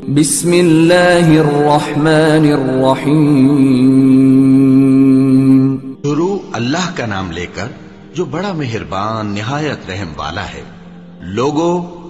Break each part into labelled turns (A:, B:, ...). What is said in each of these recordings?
A: بسم اللہ الرحمن الرحیم۔
B: شروع اللہ کا نام لے کر جو بڑا مہربان نہایت رحم والا ہے۔ لوگو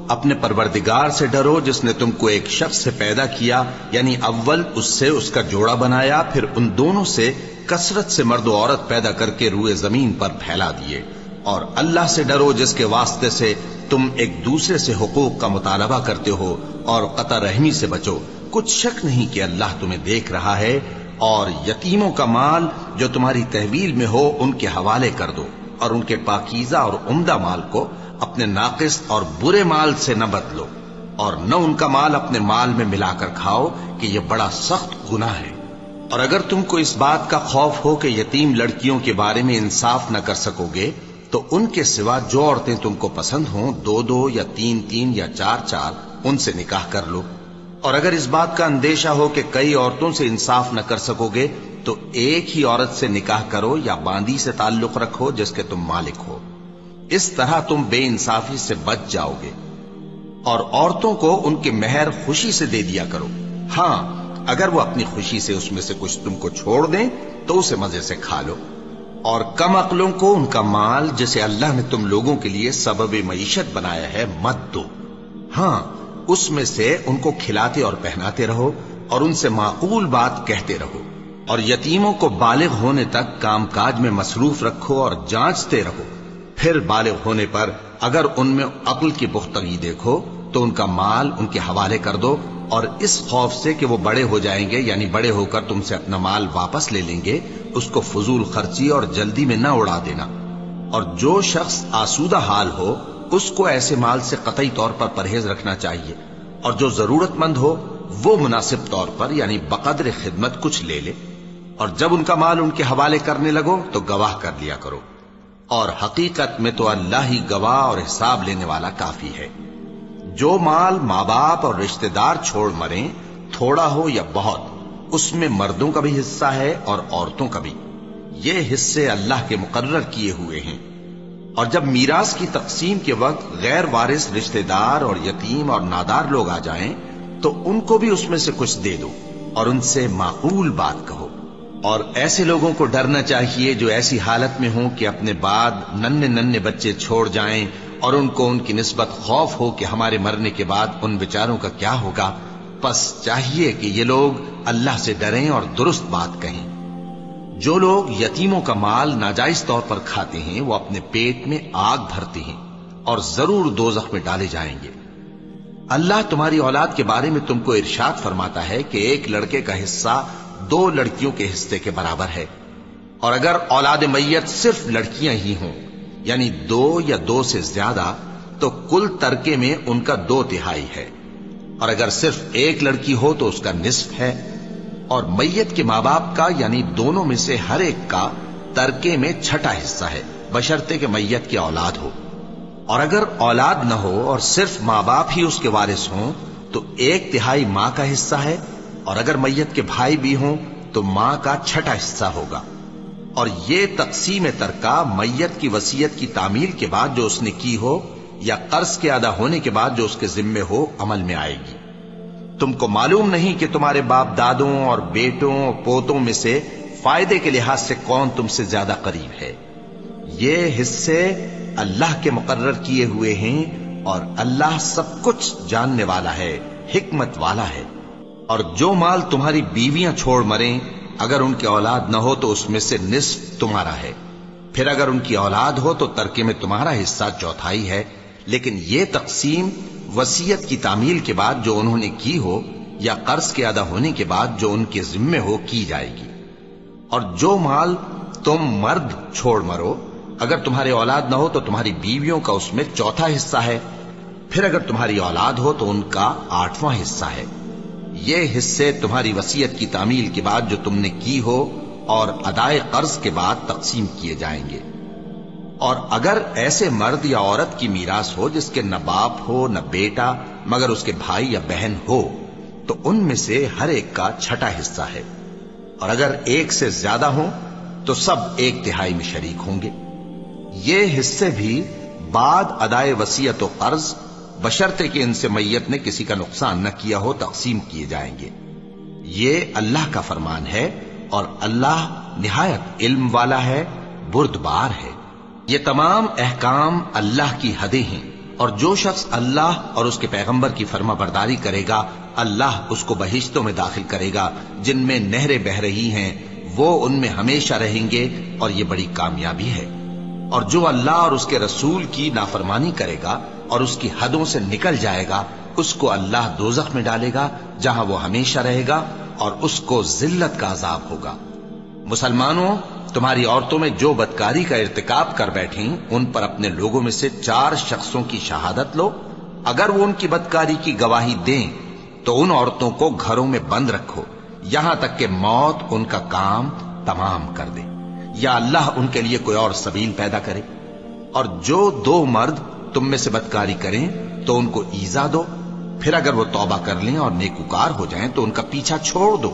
B: اپنے پروردگار سے ڈرو جس نے تم کو ایک شخص سے پیدا کیا، یعنی اول اس سے اس کا جوڑا بنایا، پھر ان دونوں سے کثرت سے مرد و عورت پیدا کر کے روئے زمین پر پھیلا دیے۔ اور اللہ سے ڈرو جس کے واسطے سے تم ایک دوسرے سے حقوق کا مطالبہ کرتے ہو، اور قطع رحمی سے بچو۔ کچھ شک نہیں کہ اللہ تمہیں دیکھ رہا ہے۔ اور یتیموں کا مال جو تمہاری تحویل میں ہو ان کے حوالے کر دو، اور ان کے پاکیزہ اور عمدہ مال کو اپنے ناقص اور برے مال سے نہ بدلو، اور نہ ان کا مال اپنے مال میں ملا کر کھاؤ کہ یہ بڑا سخت گناہ ہے۔ اور اگر تم کو اس بات کا خوف ہو کہ یتیم لڑکیوں کے بارے میں انصاف نہ کر سکو گے تو ان کے سوا جو عورتیں تم کو پسند ہوں، دو دو یا تین تین یا چار چار ان سے نکاح کر لو۔ اور اگر اس بات کا اندیشہ ہو کہ کئی عورتوں سے انصاف نہ کر سکو گے تو ایک ہی عورت سے نکاح کرو یا باندی سے تعلق رکھو جس کے تم مالک ہو۔ اس طرح تم بے انصافی سے بچ جاؤ گے۔ اور عورتوں کو ان کے مہر خوشی سے دے دیا کرو۔ ہاں، اگر وہ اپنی خوشی سے اس میں سے کچھ تم کو چھوڑ دیں تو اسے مزے سے کھا لو۔ اور کم عقلوں کو ان کا مال جسے اللہ نے تم لوگوں کے لیے سبب معیشت بنایا ہے مت دو۔ ہاں، اس میں سے ان کو کھلاتے اور پہناتے رہو اور ان سے معقول بات کہتے رہو۔ اور یتیموں کو بالغ ہونے تک کام کاج میں مصروف رکھو اور جانچتے رہو۔ پھر بالغ ہونے پر اگر ان میں عقل کی پختگی دیکھو تو ان کا مال ان کے حوالے کر دو، اور اس خوف سے کہ وہ بڑے ہو جائیں گے، یعنی بڑے ہو کر تم سے اپنا مال واپس لے لیں گے، اس کو فضول خرچی اور جلدی میں نہ اڑا دینا۔ اور جو شخص آسودہ حال ہو اس کو ایسے مال سے قطعی طور پر پرہیز رکھنا چاہیے، اور جو ضرورت مند ہو وہ مناسب طور پر یعنی بقدر خدمت کچھ لے لے۔ اور جب ان کا مال ان کے حوالے کرنے لگو تو گواہ کر لیا کرو، اور حقیقت میں تو اللہ ہی گواہ اور حساب لینے والا کافی ہے۔ جو مال ماں باپ اور رشتہ دار چھوڑ مریں، تھوڑا ہو یا بہت، اس میں مردوں کا بھی حصہ ہے اور عورتوں کا بھی۔ یہ حصے اللہ کے مقرر کیے ہوئے ہیں۔ اور جب میراث کی تقسیم کے وقت غیر وارث رشتہ دار اور یتیم اور نادار لوگ آ جائیں تو ان کو بھی اس میں سے کچھ دے دو، اور ان سے معقول بات کہو۔ اور ایسے لوگوں کو ڈرنا چاہیے جو ایسی حالت میں ہوں کہ اپنے بعد ننھے ننھے بچے چھوڑ جائیں، اور ان کو ان کی نسبت خوف ہو کہ ہمارے مرنے کے بعد ان بیچاروں کا کیا ہوگا۔ پس چاہیے کہ یہ لوگ اللہ سے ڈریں اور درست بات کہیں۔ جو لوگ یتیموں کا مال ناجائز طور پر کھاتے ہیں وہ اپنے پیٹ میں آگ بھرتے ہیں اور ضرور دوزخ میں ڈالے جائیں گے۔ اللہ تمہاری اولاد کے بارے میں تم کو ارشاد فرماتا ہے کہ ایک لڑکے کا حصہ دو لڑکیوں کے حصے کے برابر ہے، اور اگر اولاد میت صرف لڑکیاں ہی ہوں یعنی دو یا دو سے زیادہ تو کل ترکے میں ان کا 2/3 ہے، اور اگر صرف ایک لڑکی ہو تو اس کا نصف ہے۔ اور میت کے ماں باپ کا یعنی دونوں میں سے ہر ایک کا ترکے میں 6واں حصہ ہے، بشرطے کہ میت کی اولاد ہو۔ اور اگر اولاد نہ ہو اور صرف ماں باپ ہی اس کے وارث ہوں تو 1/3 ماں کا حصہ ہے، اور اگر میت کے بھائی بھی ہوں تو ماں کا 6واں حصہ ہوگا۔ اور یہ تقسیم ترکہ میت کی وصیت کی تعمیل کے بعد جو اس نے کی ہو یا قرض کے ادا ہونے کے بعد جو اس کے ذمے ہو عمل میں آئے گی۔ تم کو معلوم نہیں کہ تمہارے باپ دادوں اور بیٹوں اور پوتوں میں سے فائدے کے لحاظ سے کون تم سے زیادہ قریب ہے۔ یہ حصے اللہ کے مقرر کیے ہوئے ہیں، اور اللہ سب کچھ جاننے والا ہے، حکمت والا ہے۔ اور جو مال تمہاری بیویاں چھوڑ مریں اگر ان کی اولاد نہ ہو تو اس میں سے نصف تمہارا ہے، پھر اگر ان کی اولاد ہو تو ترکے میں تمہارا حصہ 1/4 ہے، لیکن یہ تقسیم وصیت کی تعمیل کے بعد جو انہوں نے کی ہو یا قرض کے ادا ہونے کے بعد جو ان کے ذمے ہو کی جائے گی۔ اور جو مال تم مرد چھوڑ مرو اگر تمہاری اولاد نہ ہو تو تمہاری بیویوں کا اس میں 1/4 حصہ ہے، پھر اگر تمہاری اولاد ہو تو ان کا 8واں حصہ ہے۔ یہ حصے تمہاری وصیت کی تعمیل کے بعد جو تم نے کی ہو اور ادائے قرض کے بعد تقسیم کیے جائیں گے۔ اور اگر ایسے مرد یا عورت کی میراث ہو جس کے نہ باپ ہو نہ بیٹا مگر اس کے بھائی یا بہن ہو تو ان میں سے ہر ایک کا 6واں حصہ ہے، اور اگر ایک سے زیادہ ہوں تو سب 1/3 میں شریک ہوں گے۔ یہ حصے بھی بعد ادائے وصیت و قرض بشرطے کہ ان سے میت نے کسی کا نقصان نہ کیا ہو تقسیم کیے جائیں گے۔ یہ اللہ کا فرمان ہے اور اللہ نہایت علم والا ہے، بردبار ہے۔ یہ تمام احکام اللہ کی حدیں ہیں، اور جو شخص اللہ اور اس کے پیغمبر کی فرما برداری کرے گا اللہ اس کو بہشتوں میں داخل کرے گا جن میں نہریں بہہ رہی ہیں، وہ ان میں ہمیشہ رہیں گے، اور یہ بڑی کامیابی ہے۔ اور جو اللہ اور اس کے رسول کی نافرمانی کرے گا اور اس کی حدوں سے نکل جائے گا اس کو اللہ دوزخ میں ڈالے گا جہاں وہ ہمیشہ رہے گا، اور اس کو ذلت کا عذاب ہوگا۔ مسلمانوں، تمہاری عورتوں میں جو بدکاری کا ارتکاب کر بیٹھیں ان پر اپنے لوگوں میں سے 4 شخصوں کی شہادت لو۔ اگر وہ ان کی بدکاری کی گواہی دیں تو ان عورتوں کو گھروں میں بند رکھو یہاں تک کہ موت ان کا کام تمام کر دے، یا اللہ ان کے لیے کوئی اور سبیل پیدا کرے۔ اور جو 2 مرد تم میں سے بدکاری کریں تو ان کو ایذا دو، پھر اگر وہ توبہ کر لیں اور نیکوکار ہو جائیں تو ان کا پیچھا چھوڑ دو۔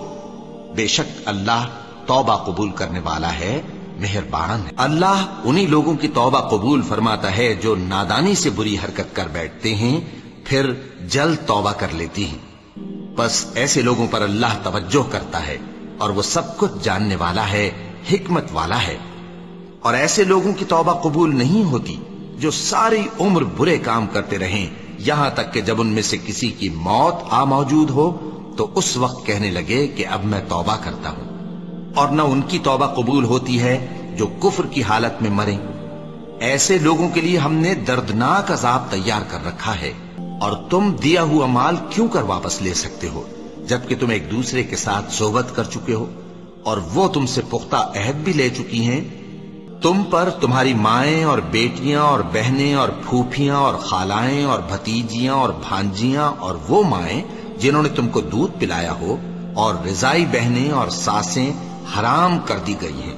B: بے شک اللہ توبہ قبول کرنے والا ہے، مہربان ہے۔ اللہ انہی لوگوں کی توبہ قبول فرماتا ہے جو نادانی سے بری حرکت کر بیٹھتے ہیں پھر جلد توبہ کر لیتی ہیں۔ بس ایسے لوگوں پر اللہ توجہ کرتا ہے اور وہ سب کچھ جاننے والا ہے، حکمت والا ہے۔ اور ایسے لوگوں کی توبہ قبول نہیں ہوتی جو ساری عمر برے کام کرتے رہیں یہاں تک کہ جب ان میں سے کسی کی موت آ موجود ہو تو اس وقت کہنے لگے کہ اب میں توبہ کرتا ہوں۔ اور نہ ان کی توبہ قبول ہوتی ہے جو کفر کی حالت میں مریں۔ ایسے لوگوں کے لیے ہم نے دردناک عذاب تیار کر رکھا ہے۔ اور تم دیا ہوا مال کیوں کر واپس لے سکتے ہو جبکہ تم ایک دوسرے کے ساتھ صحبت کر چکے ہو اور وہ تم سے پختہ عہد بھی لے چکی ہیں؟ تم پر تمہاری مائیں اور بیٹیاں اور بہنیں اور پھوپھیاں اور خالائیں اور بھتیجیاں اور بھانجیاں اور وہ مائیں جنہوں نے تم کو دودھ پلایا ہو اور رضائی بہنیں اور ساسیں حرام کر دی گئی ہیں،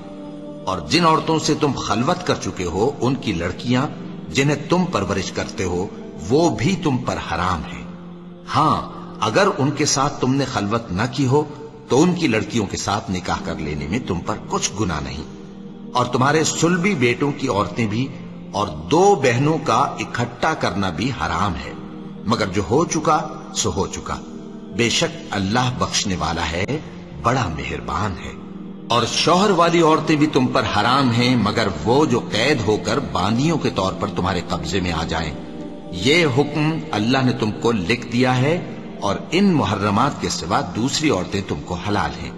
B: اور جن عورتوں سے تم خلوت کر چکے ہو ان کی لڑکیاں جنہیں تم پرورش کرتے ہو وہ بھی تم پر حرام ہیں۔ ہاں اگر ان کے ساتھ تم نے خلوت نہ کی ہو تو ان کی لڑکیوں کے ساتھ نکاح کر لینے میں تم پر کچھ گناہ نہیں، اور تمہارے صلبی بیٹوں کی عورتیں بھی اور 2 بہنوں کا اکٹھا کرنا بھی حرام ہے، مگر جو ہو چکا سو ہو چکا۔ بے شک اللہ بخشنے والا ہے، بڑا مہربان ہے۔ اور شوہر والی عورتیں بھی تم پر حرام ہیں مگر وہ جو قید ہو کر باندیوں کے طور پر تمہارے قبضے میں آ جائیں۔ یہ حکم اللہ نے تم کو لکھ دیا ہے، اور ان محرمات کے سوا دوسری عورتیں تم کو حلال ہیں،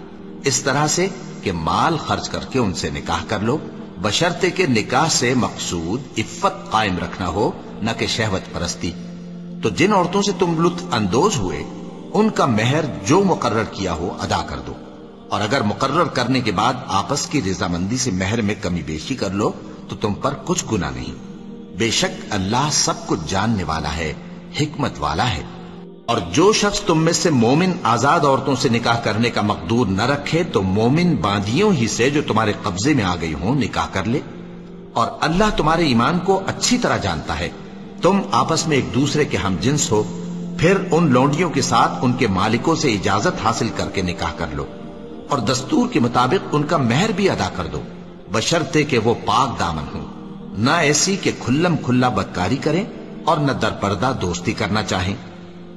B: اس طرح سے کہ مال خرچ کر کے ان سے نکاح کر لو، بشرطے کہ نکاح سے مقصود عفت قائم رکھنا ہو نہ کہ شہوت پرستی۔ تو جن عورتوں سے تم لطف اندوز ہوئے ان کا مہر جو مقرر کیا ہو ادا کر دو، اور اگر مقرر کرنے کے بعد آپس کی رضامندی سے مہر میں کمی بیشی کر لو تو تم پر کچھ گناہ نہیں۔ بے شک اللہ سب کچھ جاننے والا ہے، حکمت والا ہے۔ اور جو شخص تم میں سے مومن آزاد عورتوں سے نکاح کرنے کا مقدور نہ رکھے تو مومن باندیوں ہی سے جو تمہارے قبضے میں آ گئی ہوں نکاح کر لے، اور اللہ تمہارے ایمان کو اچھی طرح جانتا ہے۔ تم آپس میں ایک دوسرے کے ہم جنس ہو، پھر ان لونڈیوں کے ساتھ ان کے مالکوں سے اجازت حاصل کر کے نکاح کر لو، اور دستور کے مطابق ان کا مہر بھی ادا کر دو، بشرطے کہ وہ پاک دامن ہوں، نہ ایسی کہ کھلم کھلا بدکاری کریں اور نہ درپردہ دوستی کرنا چاہیں۔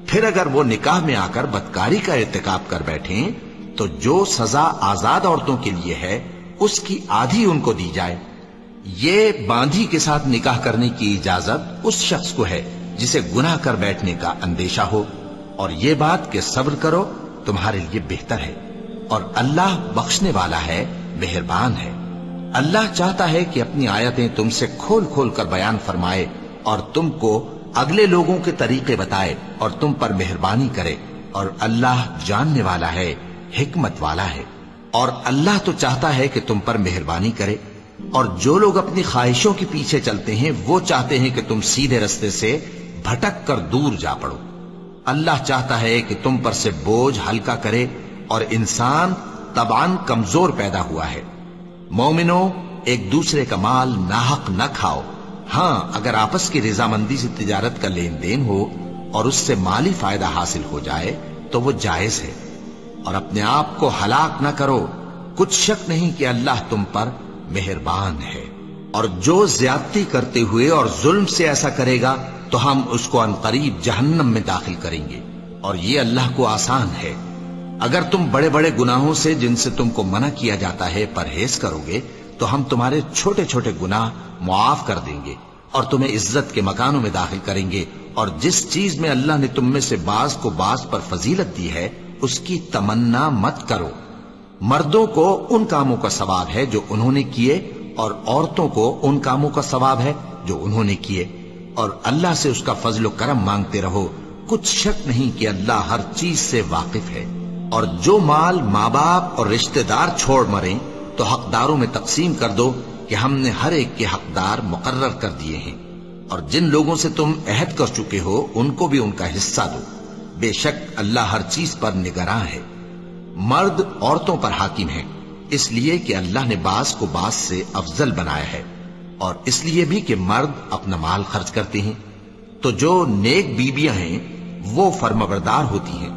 B: پھر اگر وہ نکاح میں آ کر بدکاری کا ارتکاب کر بیٹھیں تو جو سزا آزاد عورتوں کے لیے ہے اس کی آدھی ان کو دی جائے۔ یہ باندھی کے ساتھ نکاح کرنے کی اجازت اس شخص کو ہے جسے گناہ کر بیٹھنے کا اندیشہ ہو، اور یہ بات کہ صبر کرو تمہارے لیے بہتر ہے، اور اللہ بخشنے والا ہے، مہربان ہے۔ اللہ چاہتا ہے کہ اپنی آیتیں تم سے کھول کھول کر بیان فرمائے اور تم کو اگلے لوگوں کے طریقے بتائے اور تم پر مہربانی کرے، اور اللہ جاننے والا ہے، حکمت والا ہے۔ اور اللہ تو چاہتا ہے کہ تم پر مہربانی کرے، اور جو لوگ اپنی خواہشوں کے پیچھے چلتے ہیں وہ چاہتے ہیں کہ تم سیدھے رستے سے بھٹک کر دور جا پڑو۔ اللہ چاہتا ہے کہ تم پر سے بوجھ ہلکا کرے، اور انسان طبعاً کمزور پیدا ہوا ہے۔ مومنوں، ایک دوسرے کا مال ناحق نہ کھاؤ، ہاں اگر آپس کی رضامندی سے تجارت کا لین دین ہو اور اس سے مالی فائدہ حاصل ہو جائے تو وہ جائز ہے، اور اپنے آپ کو ہلاک نہ کرو، کچھ شک نہیں کہ اللہ تم پر مہربان ہے۔ اور جو زیادتی کرتے ہوئے اور ظلم سے ایسا کرے گا تو ہم اس کو عنقریب جہنم میں داخل کریں گے، اور یہ اللہ کو آسان ہے۔ اگر تم بڑے بڑے گناہوں سے جن سے تم کو منع کیا جاتا ہے پرہیز کرو گے تو ہم تمہارے چھوٹے چھوٹے گناہ معاف کر دیں گے اور تمہیں عزت کے مکانوں میں داخل کریں گے، اور جس چیز میں اللہ نے تم میں سے بعض کو بعض پر فضیلت دی ہے اس کی تمنا مت کرو۔ مردوں کو ان کاموں کا ثواب ہے جو انہوں نے کیے، اور عورتوں کو ان کاموں کا ثواب ہے جو انہوں نے کیے، اور اللہ سے اس کا فضل و کرم مانگتے رہو، کچھ شک نہیں کہ اللہ ہر چیز سے واقف ہے۔ اور جو مال ماں باپ اور رشتہ دار چھوڑ مریں تو حقداروں میں تقسیم کر دو کہ ہم نے ہر ایک کے حقدار مقرر کر دیے ہیں، اور جن لوگوں سے تم عہد کر چکے ہو ان کو بھی ان کا حصہ دو، بے شک اللہ ہر چیز پر نگراں ہے۔ مرد عورتوں پر حاکم ہیں، اس لیے کہ اللہ نے بعض کو بعض سے افضل بنایا ہے، اور اس لیے بھی کہ مرد اپنا مال خرچ کرتے ہیں۔ تو جو نیک بیویاں ہیں وہ فرمانبردار ہوتی ہیں،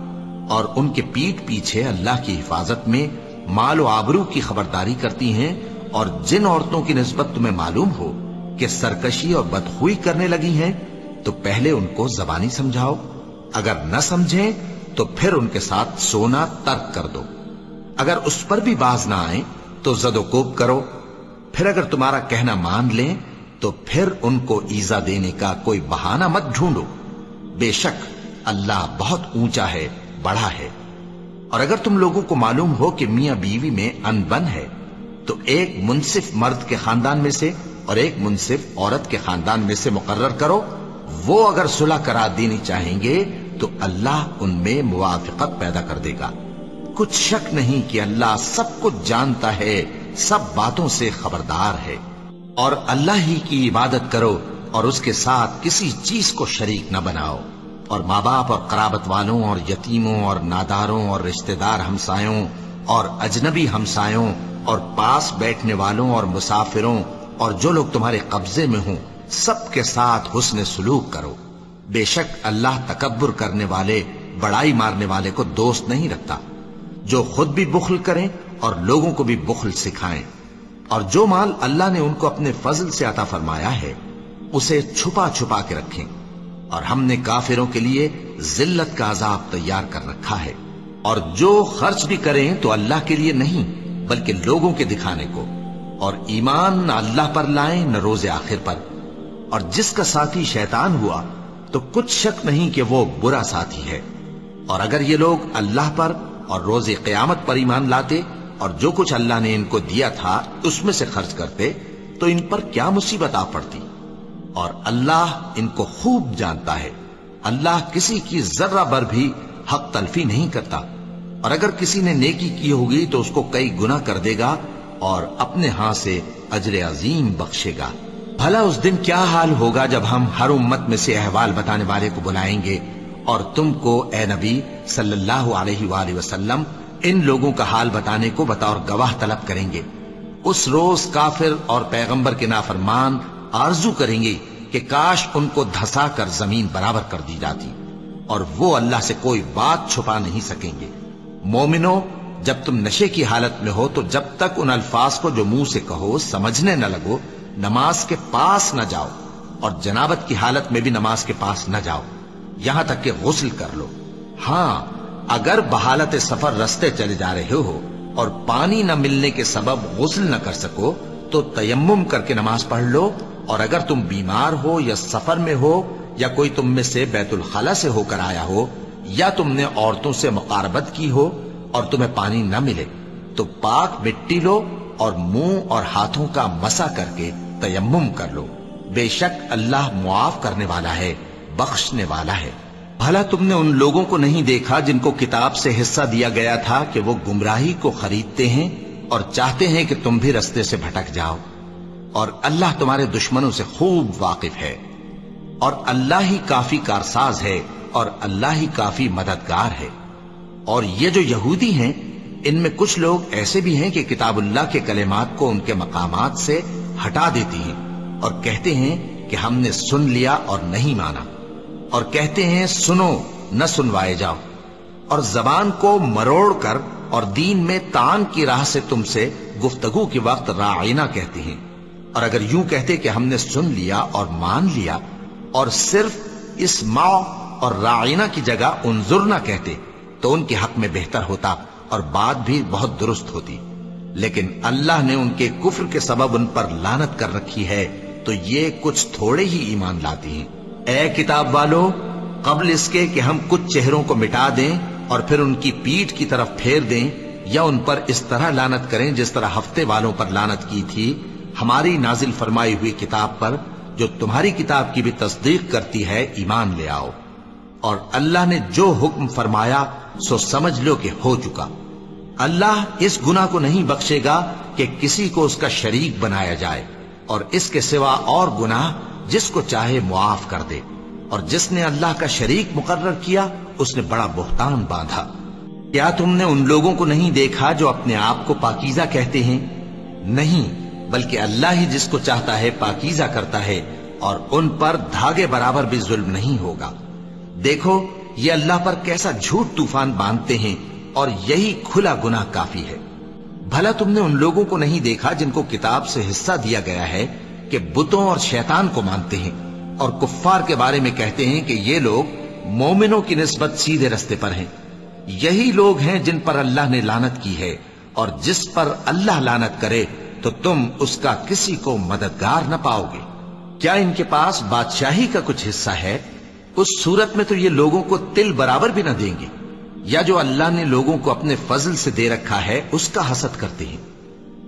B: اور ان کے پیٹھ پیچھے اللہ کی حفاظت میں مال و آبرو کی خبرداری کرتی ہیں، اور جن عورتوں کی نسبت تمہیں معلوم ہو کہ سرکشی اور بدخوئی کرنے لگی ہیں تو پہلے ان کو زبانی سمجھاؤ، اگر نہ سمجھیں تو پھر ان کے ساتھ سونا ترک کر دو، اگر اس پر بھی باز نہ آئیں تو زد و کوب کرو، پھر اگر تمہارا کہنا مان لیں تو پھر ان کو ایذا دینے کا کوئی بہانہ مت ڈھونڈو، بے شک اللہ بہت اونچا ہے، بڑا ہے۔ اور اگر تم لوگوں کو معلوم ہو کہ میاں بیوی میں ان بن ہے تو ایک منصف مرد کے خاندان میں سے اور ایک منصف عورت کے خاندان میں سے مقرر کرو، وہ اگر صلح کرا دینی چاہیں گے تو اللہ ان میں موافقت پیدا کر دے گا۔ کچھ شک نہیں کہ اللہ سب کچھ جانتا ہے، سب باتوں سے خبردار ہے۔ اور اللہ ہی کی عبادت کرو اور اس کے ساتھ کسی چیز کو شریک نہ بناؤ، اور ماں باپ اور قرابت والوں اور یتیموں اور ناداروں اور رشتہ دار ہمسایوں اور اجنبی ہمسایوں اور پاس بیٹھنے والوں اور مسافروں اور جو لوگ تمہارے قبضے میں ہوں سب کے ساتھ حسن سلوک کرو، بے شک اللہ تکبر کرنے والے، بڑائی مارنے والے کو دوست نہیں رکھتا۔ جو خود بھی بخل کریں اور لوگوں کو بھی بخل سکھائیں، اور جو مال اللہ نے ان کو اپنے فضل سے عطا فرمایا ہے اسے چھپا چھپا کے رکھیں، اور ہم نے کافروں کے لیے ذلت کا عذاب تیار کر رکھا ہے۔ اور جو خرچ بھی کریں تو اللہ کے لیے نہیں بلکہ لوگوں کے دکھانے کو، اور ایمان نہ اللہ پر لائیں نہ روز آخر پر، اور جس کا ساتھی شیطان ہوا تو کچھ شک نہیں کہ وہ برا ساتھی ہے۔ اور اگر یہ لوگ اللہ پر اور روز قیامت پر ایمان لاتے اور جو کچھ اللہ نے ان کو دیا تھا اس میں سے خرچ کرتے تو ان پر کیا مصیبت آ پڑتی، اور اللہ ان کو خوب جانتا ہے۔ اللہ کسی کی ذرہ بر بھی حق تلفی نہیں کرتا، اور اگر کسی نے نیکی کی ہوگی تو اس کو کئی گنا کر دے گا اور اپنے ہاں سے اجر عظیم بخشے گا۔ بھلا اس دن کیا حال ہوگا جب ہم ہر امت میں سے احوال بتانے والے کو بلائیں گے اور تم کو اے نبی صلی اللہ علیہ وآلہ وسلم ان لوگوں کا حال بتانے کو بطور گواہ طلب کریں گے۔ اس روز کافر اور پیغمبر کے نافرمان آرزو کریں گے کہ کاش ان کو دھسا کر زمین برابر کر دی جاتی، اور وہ اللہ سے کوئی بات چھپا نہیں سکیں گے۔ مومنو، جب تم نشے کی حالت میں ہو تو جب تک ان الفاظ کو جو منہ سے کہو سمجھنے نہ لگو نماز کے پاس نہ جاؤ، اور جنابت کی حالت میں بھی نماز کے پاس نہ جاؤ یہاں تک کہ غسل کر لو۔ ہاں، اگر بحالت سفر رستے چلے جا رہے ہو اور پانی نہ ملنے کے سبب غسل نہ کر سکو تو تیمم کر کے نماز پڑھ لو، اور اگر تم بیمار ہو یا سفر میں ہو یا کوئی تم میں سے بیت الخلا سے ہو کر آیا ہو یا تم نے عورتوں سے مقاربت کی ہو اور تمہیں پانی نہ ملے تو پاک مٹی لو اور منہ اور ہاتھوں کا مسح کر کے تیمم کر لو، بے شک اللہ معاف کرنے والا ہے، بخشنے والا ہے۔ بھلا تم نے ان لوگوں کو نہیں دیکھا جن کو کتاب سے حصہ دیا گیا تھا کہ وہ گمراہی کو خریدتے ہیں اور چاہتے ہیں کہ تم بھی رستے سے بھٹک جاؤ، اور اللہ تمہارے دشمنوں سے خوب واقف ہے، اور اللہ ہی کافی کارساز ہے اور اللہ ہی کافی مددگار ہے۔ اور یہ جو یہودی ہیں ان میں کچھ لوگ ایسے بھی ہیں کہ کتاب اللہ کے کلمات کو ان کے مقامات سے ہٹا دیتی ہیں اور کہتے ہیں کہ ہم نے سن لیا اور نہیں مانا، اور کہتے ہیں سنو نہ سنوائے جاؤ، اور زبان کو مروڑ کر اور دین میں تان کی راہ سے تم سے گفتگو کے وقت راعینا کہتے ہیں، اور اگر یوں کہتے کہ ہم نے سن لیا اور مان لیا اور صرف اسمع اور راعینا کی جگہ انظرنا کہتے تو ان کے حق میں بہتر ہوتا اور بات بھی بہت درست ہوتی، لیکن اللہ نے ان کے کفر کے سبب ان پر لعنت کر رکھی ہے تو یہ کچھ تھوڑے ہی ایمان لاتے ہیں۔ اے کتاب والو، قبل اس کے کہ ہم کچھ چہروں کو مٹا دیں اور پھر ان کی پیٹھ کی طرف پھیر دیں یا ان پر اس طرح لعنت کریں جس طرح ہفتے والوں پر لعنت کی تھی، ہماری نازل فرمائی ہوئی کتاب پر جو تمہاری کتاب کی بھی تصدیق کرتی ہے ایمان لے آؤ، اور اللہ نے جو حکم فرمایا سو سمجھ لو کہ ہو چکا۔ اللہ اس گناہ کو نہیں بخشے گا کہ کسی کو اس کا شریک بنایا جائے، اور اس کے سوا اور گناہ جس کو چاہے معاف کر دے، اور جس نے اللہ کا شریک مقرر کیا اس نے بڑا بہتان باندھا۔ کیا تم نے ان لوگوں کو نہیں دیکھا جو اپنے آپ کو پاکیزہ کہتے ہیں؟ نہیں، بلکہ اللہ ہی جس کو چاہتا ہے پاکیزہ کرتا ہے، اور ان پر دھاگے برابر بھی ظلم نہیں ہوگا۔ دیکھو یہ اللہ پر کیسا جھوٹ طوفان باندھتے ہیں، اور یہی کھلا گناہ کافی ہے۔ بھلا تم نے ان لوگوں کو نہیں دیکھا جن کو کتاب سے حصہ دیا گیا ہے کہ بتوں اور شیطان کو مانتے ہیں، اور کفار کے بارے میں کہتے ہیں کہ یہ لوگ مومنوں کی نسبت سیدھے رستے پر ہیں۔ یہی لوگ ہیں جن پر اللہ نے لعنت کی ہے، اور جس پر اللہ لعنت کرے تو تم اس کا کسی کو مددگار نہ پاؤ گے۔ کیا ان کے پاس بادشاہی کا کچھ حصہ ہے؟ اس صورت میں تو یہ لوگوں کو تل برابر بھی نہ دیں گے، یا جو اللہ نے لوگوں کو اپنے فضل سے دے رکھا ہے اس کا حسد کرتے ہیں۔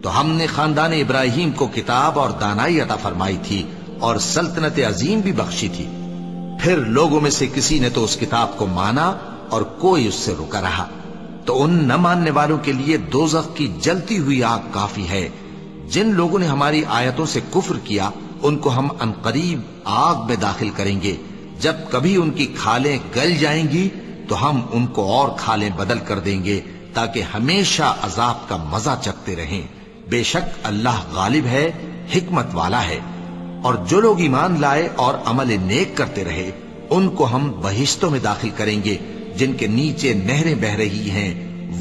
B: تو ہم نے خاندان ابراہیم کو کتاب اور دانائی عطا فرمائی تھی اور سلطنت عظیم بھی بخشی تھی، پھر لوگوں میں سے کسی نے تو اس کتاب کو مانا اور کوئی اس سے رکا رہا، تو ان نہ ماننے والوں کے لیے دوزخ کی جلتی ہوئی آگ کافی ہے۔ جن لوگوں نے ہماری آیتوں سے کفر کیا ان کو ہم عنقریب آگ میں داخل کریں گے، جب کبھی ان کی کھالیں گل جائیں گی تو ہم ان کو اور کھالیں بدل کر دیں گے تاکہ ہمیشہ عذاب کا مزہ چکھتے رہیں۔ بے شک اللہ غالب ہے، حکمت والا ہے۔ اور جو لوگ ایمان لائے اور عمل نیک کرتے رہے ان کو ہم بہشتوں میں داخل کریں گے جن کے نیچے نہریں بہ رہی ہیں،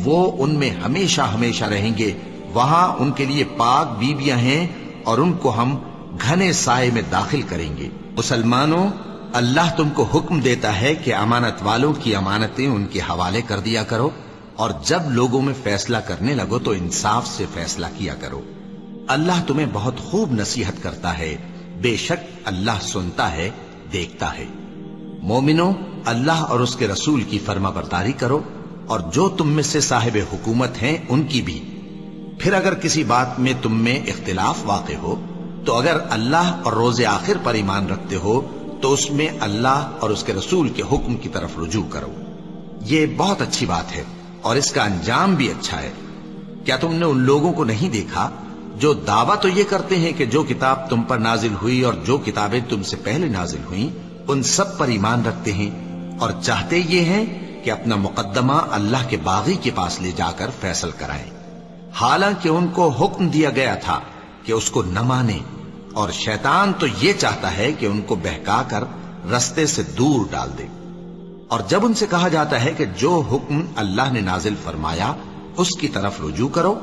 B: وہ ان میں ہمیشہ ہمیشہ رہیں گے۔ وہاں ان کے لیے پاک بیویاں ہیں اور ان کو ہم گھنے سائے میں داخل کریں گے۔ مسلمانوں، اللہ تم کو حکم دیتا ہے کہ امانت والوں کی امانتیں ان کے حوالے کر دیا کرو، اور جب لوگوں میں فیصلہ کرنے لگو تو انصاف سے فیصلہ کیا کرو۔ اللہ تمہیں بہت خوب نصیحت کرتا ہے، بے شک اللہ سنتا ہے، دیکھتا ہے۔ مومنوں، اللہ اور اس کے رسول کی فرما برداری کرو، اور جو تم میں سے صاحب حکومت ہیں ان کی بھی۔ پھر اگر کسی بات میں تم میں اختلاف واقع ہو تو اگر اللہ اور روز آخر پر ایمان رکھتے ہو تو اس میں اللہ اور اس کے رسول کے حکم کی طرف رجوع کرو۔ یہ بہت اچھی بات ہے اور اس کا انجام بھی اچھا ہے۔ کیا تم نے ان لوگوں کو نہیں دیکھا جو دعویٰ تو یہ کرتے ہیں کہ جو کتاب تم پر نازل ہوئی اور جو کتابیں تم سے پہلے نازل ہوئیں ان سب پر ایمان رکھتے ہیں، اور چاہتے یہ ہیں کہ اپنا مقدمہ اللہ کے باغی کے پاس لے جا کر فیصل کرائیں، حالانکہ ان کو حکم دیا گیا تھا کہ اس کو نہ مانیں، اور شیطان تو یہ چاہتا ہے کہ ان کو بہکا کر رستے سے دور ڈال دے۔ اور جب ان سے کہا جاتا ہے کہ جو حکم اللہ نے نازل فرمایا اس کی طرف رجوع کرو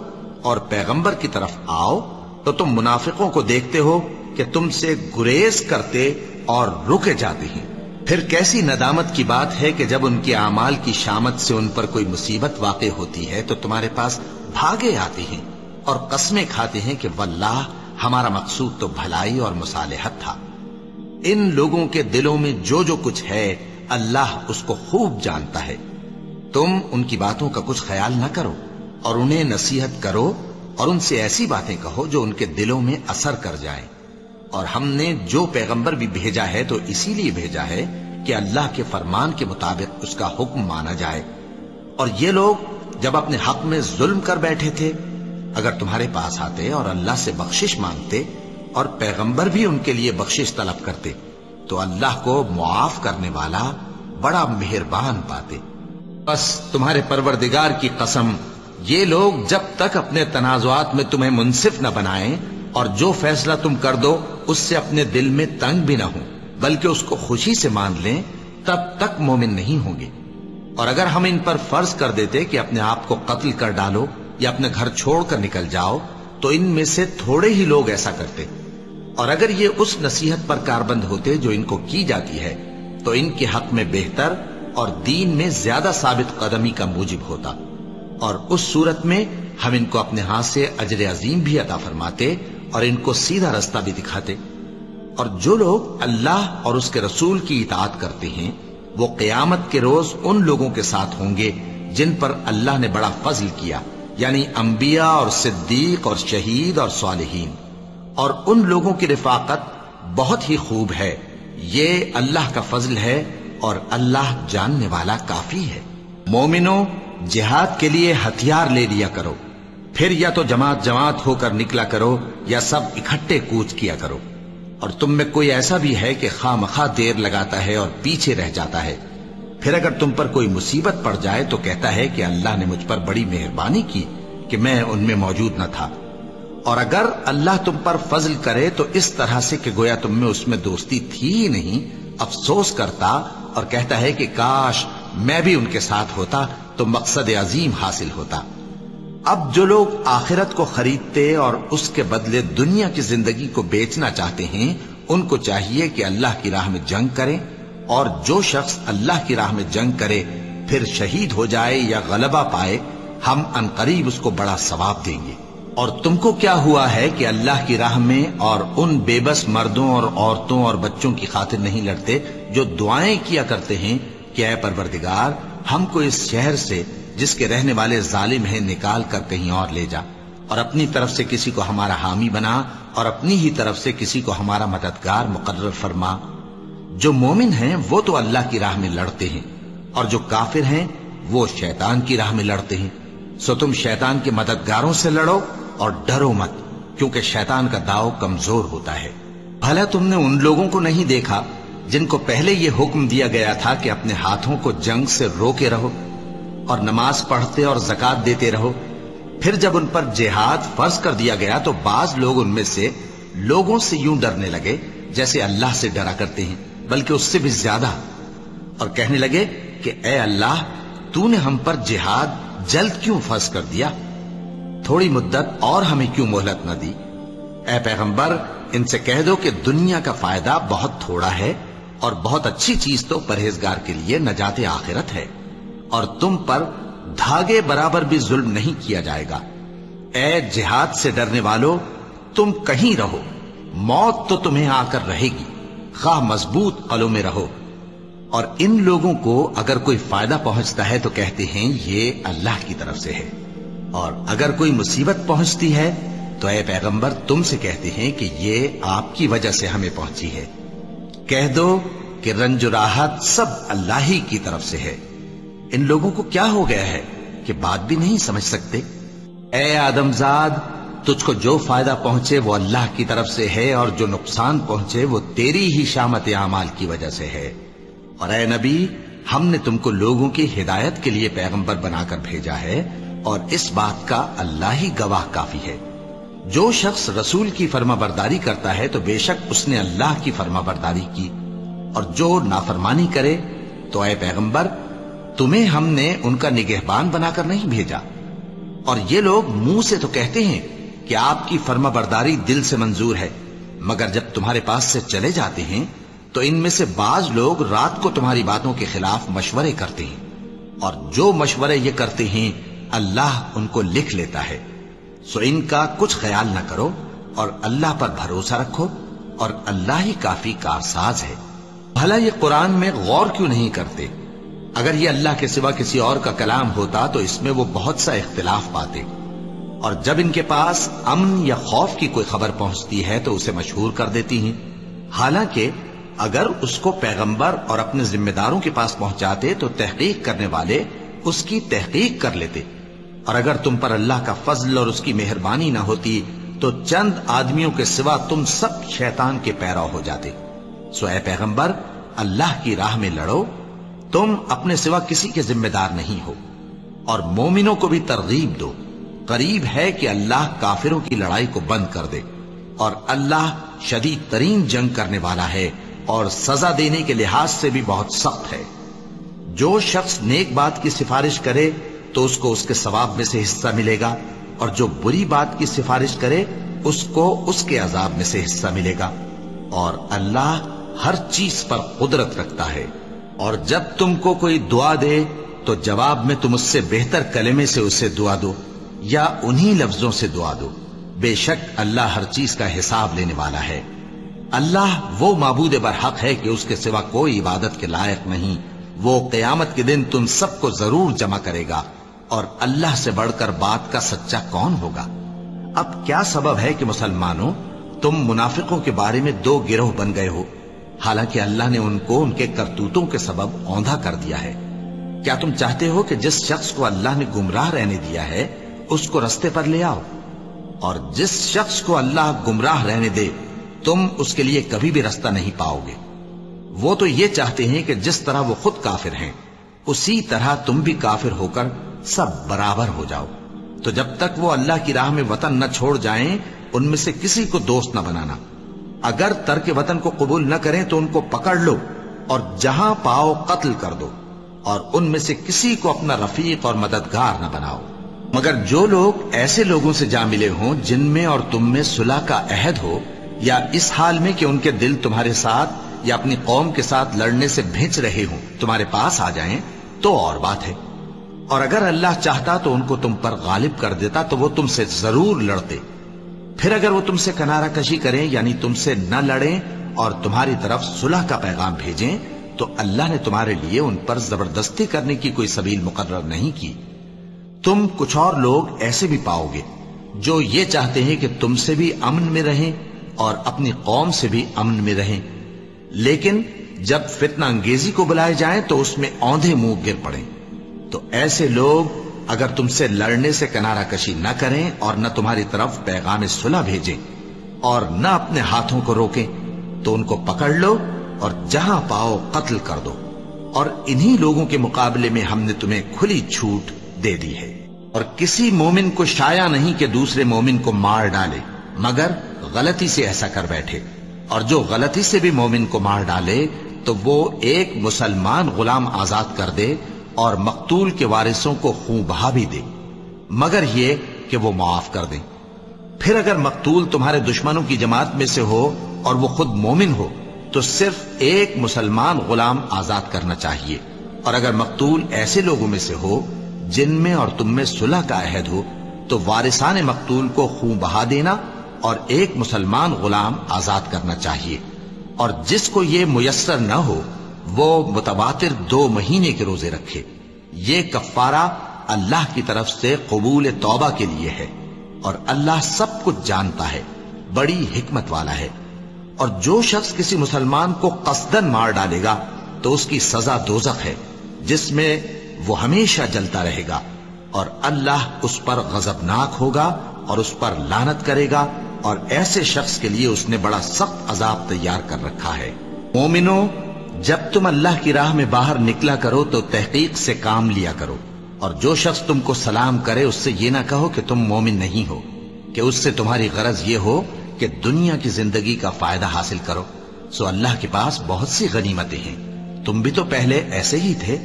B: اور پیغمبر کی طرف آؤ، تو تم منافقوں کو دیکھتے ہو کہ تم سے گریز کرتے اور رکے جاتے ہیں۔ پھر کیسی ندامت کی بات ہے کہ جب ان کے اعمال کی شامت سے ان پر کوئی مصیبت واقع ہوتی ہے تو تمہارے پاس بھاگے آتے ہیں اور قسمیں کھاتے ہیں کہ واللہ ہمارا مقصود تو بھلائی اور مصالحت تھا۔ ان لوگوں کے دلوں میں جو جو کچھ ہے اللہ اس کو خوب جانتا ہے۔ تم ان کی باتوں کا کچھ خیال نہ کرو اور انہیں نصیحت کرو اور ان سے ایسی باتیں کہو جو ان کے دلوں میں اثر کر جائیں۔ اور ہم نے جو پیغمبر بھی بھیجا ہے تو اسی لیے بھیجا ہے کہ اللہ کے فرمان کے مطابق اس کا حکم مانا جائے۔ اور یہ لوگ جب اپنے حق میں ظلم کر بیٹھے تھے اگر تمہارے پاس آتے اور اللہ سے بخشش مانگتے اور پیغمبر بھی ان کے لیے بخشش طلب کرتے تو اللہ کو معاف کرنے والا بڑا مہربان پاتے۔ بس تمہارے پروردگار کی قسم، یہ لوگ جب تک اپنے تنازعات میں تمہیں منصف نہ بنائیں اور جو فیصلہ تم کر دو اس سے اپنے دل میں تنگ بھی نہ ہوں بلکہ اس کو خوشی سے مان لیں، تب تک مومن نہیں ہوں گے۔ اور اگر ہم ان پر فرض کر دیتے کہ اپنے آپ کو قتل کر ڈالو یا اپنے گھر چھوڑ کر نکل جاؤ تو ان میں سے تھوڑے ہی لوگ ایسا کرتے، اور اگر یہ اس نصیحت پر کاربند ہوتے جو ان کو کی جاتی ہے تو ان کے حق میں بہتر اور دین میں زیادہ ثابت قدمی کا موجب ہوتا، اور اس صورت میں ہم ان کو اپنے ہاتھ سے اجر عظیم بھی عطا فرماتے اور ان کو سیدھا رستہ بھی دکھاتے۔ اور جو لوگ اللہ اور اس کے رسول کی اطاعت کرتے ہیں وہ قیامت کے روز ان لوگوں کے ساتھ ہوں گے جن پر اللہ نے بڑا فضل کیا، یعنی انبیاء اور صدیق اور شہید اور صالحین، اور ان لوگوں کی رفاقت بہت ہی خوب ہے۔ یہ اللہ کا فضل ہے اور اللہ جاننے والا کافی ہے۔ مومنوں، جہاد کے لیے ہتھیار لے لیا کرو، پھر یا تو جماعت جماعت ہو کر نکلا کرو یا سب اکٹھے کوچ کیا کرو۔ اور تم میں کوئی ایسا بھی ہے کہ خواہ مخواہ دیر لگاتا ہے اور پیچھے رہ جاتا ہے، پھر اگر تم پر کوئی مصیبت پڑ جائے تو کہتا ہے کہ اللہ نے مجھ پر بڑی مہربانی کی کہ میں ان میں موجود نہ تھا۔ اور اگر اللہ تم پر فضل کرے تو اس طرح سے کہ گویا تم میں اس میں دوستی تھی ہی نہیں، افسوس کرتا اور کہتا ہے کہ کاش میں بھی ان کے ساتھ ہوتا تو مقصد عظیم حاصل ہوتا۔ اب جو لوگ آخرت کو خریدتے اور اس کے بدلے دنیا کی زندگی کو بیچنا چاہتے ہیں ان کو چاہیے کہ اللہ کی راہ میں جنگ کریں، اور جو شخص اللہ کی راہ میں جنگ کرے پھر شہید ہو جائے یا غلبہ پائے ہم عنقریب اس کو بڑا ثواب دیں گے۔ اور تم کو کیا ہوا ہے کہ اللہ کی راہ میں اور ان بے بس مردوں اور عورتوں اور بچوں کی خاطر نہیں لڑتے جو دعائیں کیا کرتے ہیں کہ اے پروردگار ہم کو اس شہر سے جس کے رہنے والے ظالم ہیں نکال کر کہیں اور لے جا، اور اپنی طرف سے کسی کو ہمارا حامی بنا اور اپنی ہی طرف سے کسی کو ہمارا مددگار مقرر فرما۔ جو مومن ہیں وہ تو اللہ کی راہ میں لڑتے ہیں، اور جو کافر ہیں وہ شیطان کی راہ میں لڑتے ہیں، سو تم شیطان کے مددگاروں سے لڑو اور ڈرو مت، کیونکہ شیطان کا داؤ کمزور ہوتا ہے۔ بھلا تم نے ان لوگوں کو نہیں دیکھا جن کو پہلے یہ حکم دیا گیا تھا کہ اپنے ہاتھوں کو جنگ سے روکے رہو اور نماز پڑھتے اور زکات دیتے رہو، پھر جب ان پر جہاد فرض کر دیا گیا تو بعض لوگ ان میں سے لوگوں سے یوں ڈرنے لگے جیسے اللہ سے ڈرا کرتے ہیں، بلکہ اس سے بھی زیادہ، اور کہنے لگے کہ اے اللہ تو نے ہم پر جہاد جلد کیوں فرض کر دیا، تھوڑی مدت اور ہمیں کیوں مہلت نہ دی۔ اے پیغمبر ان سے کہہ دو کہ دنیا کا فائدہ بہت تھوڑا ہے اور بہت اچھی چیز تو پرہیزگار کے لیے نجات آخرت ہے، اور تم پر دھاگے برابر بھی ظلم نہیں کیا جائے گا۔ اے جہاد سے ڈرنے والو تم کہیں رہو، موت تو تمہیں آ کر رہے گی، خواہ مضبوط قلعوں میں رہو۔ اور ان لوگوں کو اگر کوئی فائدہ پہنچتا ہے تو کہتے ہیں یہ اللہ کی طرف سے ہے، اور اگر کوئی مصیبت پہنچتی ہے تو اے پیغمبر تم سے کہتے ہیں کہ یہ آپ کی وجہ سے ہمیں پہنچی ہے۔ کہہ دو کہ رنج و راحت سب اللہ ہی کی طرف سے ہے۔ ان لوگوں کو کیا ہو گیا ہے کہ بات بھی نہیں سمجھ سکتے؟ اے آدم زاد تجھ کو جو فائدہ پہنچے وہ اللہ کی طرف سے ہے، اور جو نقصان پہنچے وہ تیری ہی شامت اعمال کی وجہ سے ہے۔ اور اے نبی ہم نے تم کو لوگوں کی ہدایت کے لیے پیغمبر بنا کر بھیجا ہے، اور اس بات کا اللہ ہی گواہ کافی ہے۔ جو شخص رسول کی فرما برداری کرتا ہے تو بے شک اس نے اللہ کی فرما برداری کی، اور جو نافرمانی کرے تو اے پیغمبر تمہیں ہم نے ان کا نگہبان بنا کر نہیں بھیجا۔ اور یہ لوگ منہ سے تو کہتے ہیں کہ آپ کی فرما برداری دل سے منظور ہے، مگر جب تمہارے پاس سے چلے جاتے ہیں تو ان میں سے بعض لوگ رات کو تمہاری باتوں کے خلاف مشورے کرتے ہیں، اور جو مشورے یہ کرتے ہیں اللہ ان کو لکھ لیتا ہے۔ سو ان کا کچھ خیال نہ کرو اور اللہ پر بھروسہ رکھو، اور اللہ ہی کافی کارساز ہے۔ بھلا یہ قرآن میں غور کیوں نہیں کرتے؟ اگر یہ اللہ کے سوا کسی اور کا کلام ہوتا تو اس میں وہ بہت سا اختلاف پاتے، اور جب ان کے پاس امن یا خوف کی کوئی خبر پہنچتی ہے تو اسے مشہور کر دیتی ہیں، حالانکہ اگر اس کو پیغمبر اور اپنے ذمہ داروں کے پاس پہنچاتے تو تحقیق کرنے والے اس کی تحقیق کر لیتے، اور اگر تم پر اللہ کا فضل اور اس کی مہربانی نہ ہوتی تو چند آدمیوں کے سوا تم سب شیطان کے پیرو ہو جاتے۔ سو اے پیغمبر اللہ کی راہ میں لڑو، تم اپنے سوا کسی کے ذمہ دار نہیں ہو، اور مومنوں کو بھی ترغیب دو، قریب ہے کہ اللہ کافروں کی لڑائی کو بند کر دے، اور اللہ شدید ترین جنگ کرنے والا ہے اور سزا دینے کے لحاظ سے بھی بہت سخت ہے۔ جو شخص نیک بات کی سفارش کرے تو اس کو اس کے ثواب میں سے حصہ ملے گا، اور جو بری بات کی سفارش کرے اس کو اس کے عذاب میں سے حصہ ملے گا، اور اللہ ہر چیز پر قدرت رکھتا ہے۔ اور جب تم کو کوئی دعا دے تو جواب میں تم اس سے بہتر کلمے سے اسے دعا دو یا انہی لفظوں سے دعا دو، بے شک اللہ ہر چیز کا حساب لینے والا ہے۔ اللہ وہ معبود برحق ہے کہ اس کے سوا کوئی عبادت کے لائق نہیں۔ وہ قیامت کے دن تم سب کو ضرور جمع کرے گا، اور اللہ سے بڑھ کر بات کا سچا کون ہوگا؟ اب کیا سبب ہے کہ مسلمانوں تم منافقوں کے بارے میں دو گروہ بن گئے ہو، حالانکہ اللہ نے ان کو ان کے کرتوتوں کے سبب اوندھا کر دیا ہے؟ کیا تم چاہتے ہو کہ جس شخص کو اللہ نے گمراہ رہنے دیا ہے اس کو رستے پر لے آؤ، اور جس شخص کو اللہ گمراہ رہنے دے تم اس کے لیے کبھی بھی رستہ نہیں پاؤ گے؟ وہ تو یہ چاہتے ہیں کہ جس طرح وہ خود کافر ہیں اسی طرح تم بھی کافر ہو کر سب برابر ہو جاؤ۔ تو جب تک وہ اللہ کی راہ میں وطن نہ چھوڑ جائیں ان میں سے کسی کو دوست نہ بنانا۔ اگر ترک وطن کو قبول نہ کریں تو ان کو پکڑ لو اور جہاں پاؤ قتل کر دو، اور ان میں سے کسی کو اپنا رفیق اور مددگار نہ بناؤ، مگر جو لوگ ایسے لوگوں سے جا ملے ہوں جن میں اور تم میں صلح کا عہد ہو، یا اس حال میں کہ ان کے دل تمہارے ساتھ یا اپنی قوم کے ساتھ لڑنے سے بھنچ رہے ہوں تمہارے پاس آ جائیں تو اور بات ہے۔ اور اگر اللہ چاہتا تو ان کو تم پر غالب کر دیتا تو وہ تم سے ضرور لڑتے۔ پھر اگر وہ تم سے کنارہ کشی کریں یعنی تم سے نہ لڑیں اور تمہاری طرف صلح کا پیغام بھیجیں تو اللہ نے تمہارے لیے ان پر زبردستی کرنے کی کوئی سبیل مقرر نہیں کی۔ تم کچھ اور لوگ ایسے بھی پاؤ گے جو یہ چاہتے ہیں کہ تم سے بھی امن میں رہیں اور اپنی قوم سے بھی امن میں رہیں، لیکن جب فتنہ انگیزی کو بلائے جائیں تو اس میں اوندھے منہ گر پڑیں۔ تو ایسے لوگ اگر تم سے لڑنے سے کنارہ کشی نہ کریں اور نہ تمہاری طرف پیغام صلح بھیجیں اور نہ اپنے ہاتھوں کو روکیں تو ان کو پکڑ لو اور جہاں پاؤ قتل کر دو، اور انہی لوگوں کے مقابلے میں ہم نے تمہیں کھلی چھوٹ دے دی ہے۔ اور کسی مومن کو شایع نہیں کہ دوسرے مومن کو مار ڈالے مگر غلطی سے ایسا کر بیٹھے، اور جو غلطی سے بھی مومن کو مار ڈالے تو وہ ایک مسلمان غلام آزاد کر دے اور مقتول کے وارثوں کو خون بہا بھی دے، مگر یہ کہ وہ معاف کر دیں۔ پھر اگر مقتول تمہارے دشمنوں کی جماعت میں سے ہو اور وہ خود مومن ہو تو صرف ایک مسلمان غلام آزاد کرنا چاہیے، اور اگر مقتول ایسے لوگوں میں سے ہو جن میں اور تم میں صلح کا عہد ہو تو وارثان مقتول کو خون بہا دینا اور ایک مسلمان غلام آزاد کرنا چاہیے، اور جس کو یہ میسر نہ ہو وہ متواتر 2 مہینے کے روزے رکھے۔ یہ کفارہ اللہ کی طرف سے قبول توبہ کے لیے ہے، اور اللہ سب کچھ جانتا ہے، بڑی حکمت والا ہے۔ اور جو شخص کسی مسلمان کو قصدن مار ڈالے گا تو اس کی سزا دوزخ ہے جس میں وہ ہمیشہ جلتا رہے گا، اور اللہ اس پر غضبناک ہوگا اور اس پر لعنت کرے گا، اور ایسے شخص کے لیے اس نے بڑا سخت عذاب تیار کر رکھا ہے۔ مومنو، جب تم اللہ کی راہ میں باہر نکلا کرو تو تحقیق سے کام لیا کرو، اور جو شخص تم کو سلام کرے اس سے یہ نہ کہو کہ تم مومن نہیں ہو، کہ اس سے تمہاری غرض یہ ہو کہ دنیا کی زندگی کا فائدہ حاصل کرو۔ سو اللہ کے پاس بہت سی غنیمتیں ہیں، تم بھی تو پہلے ایسے ہی تھے،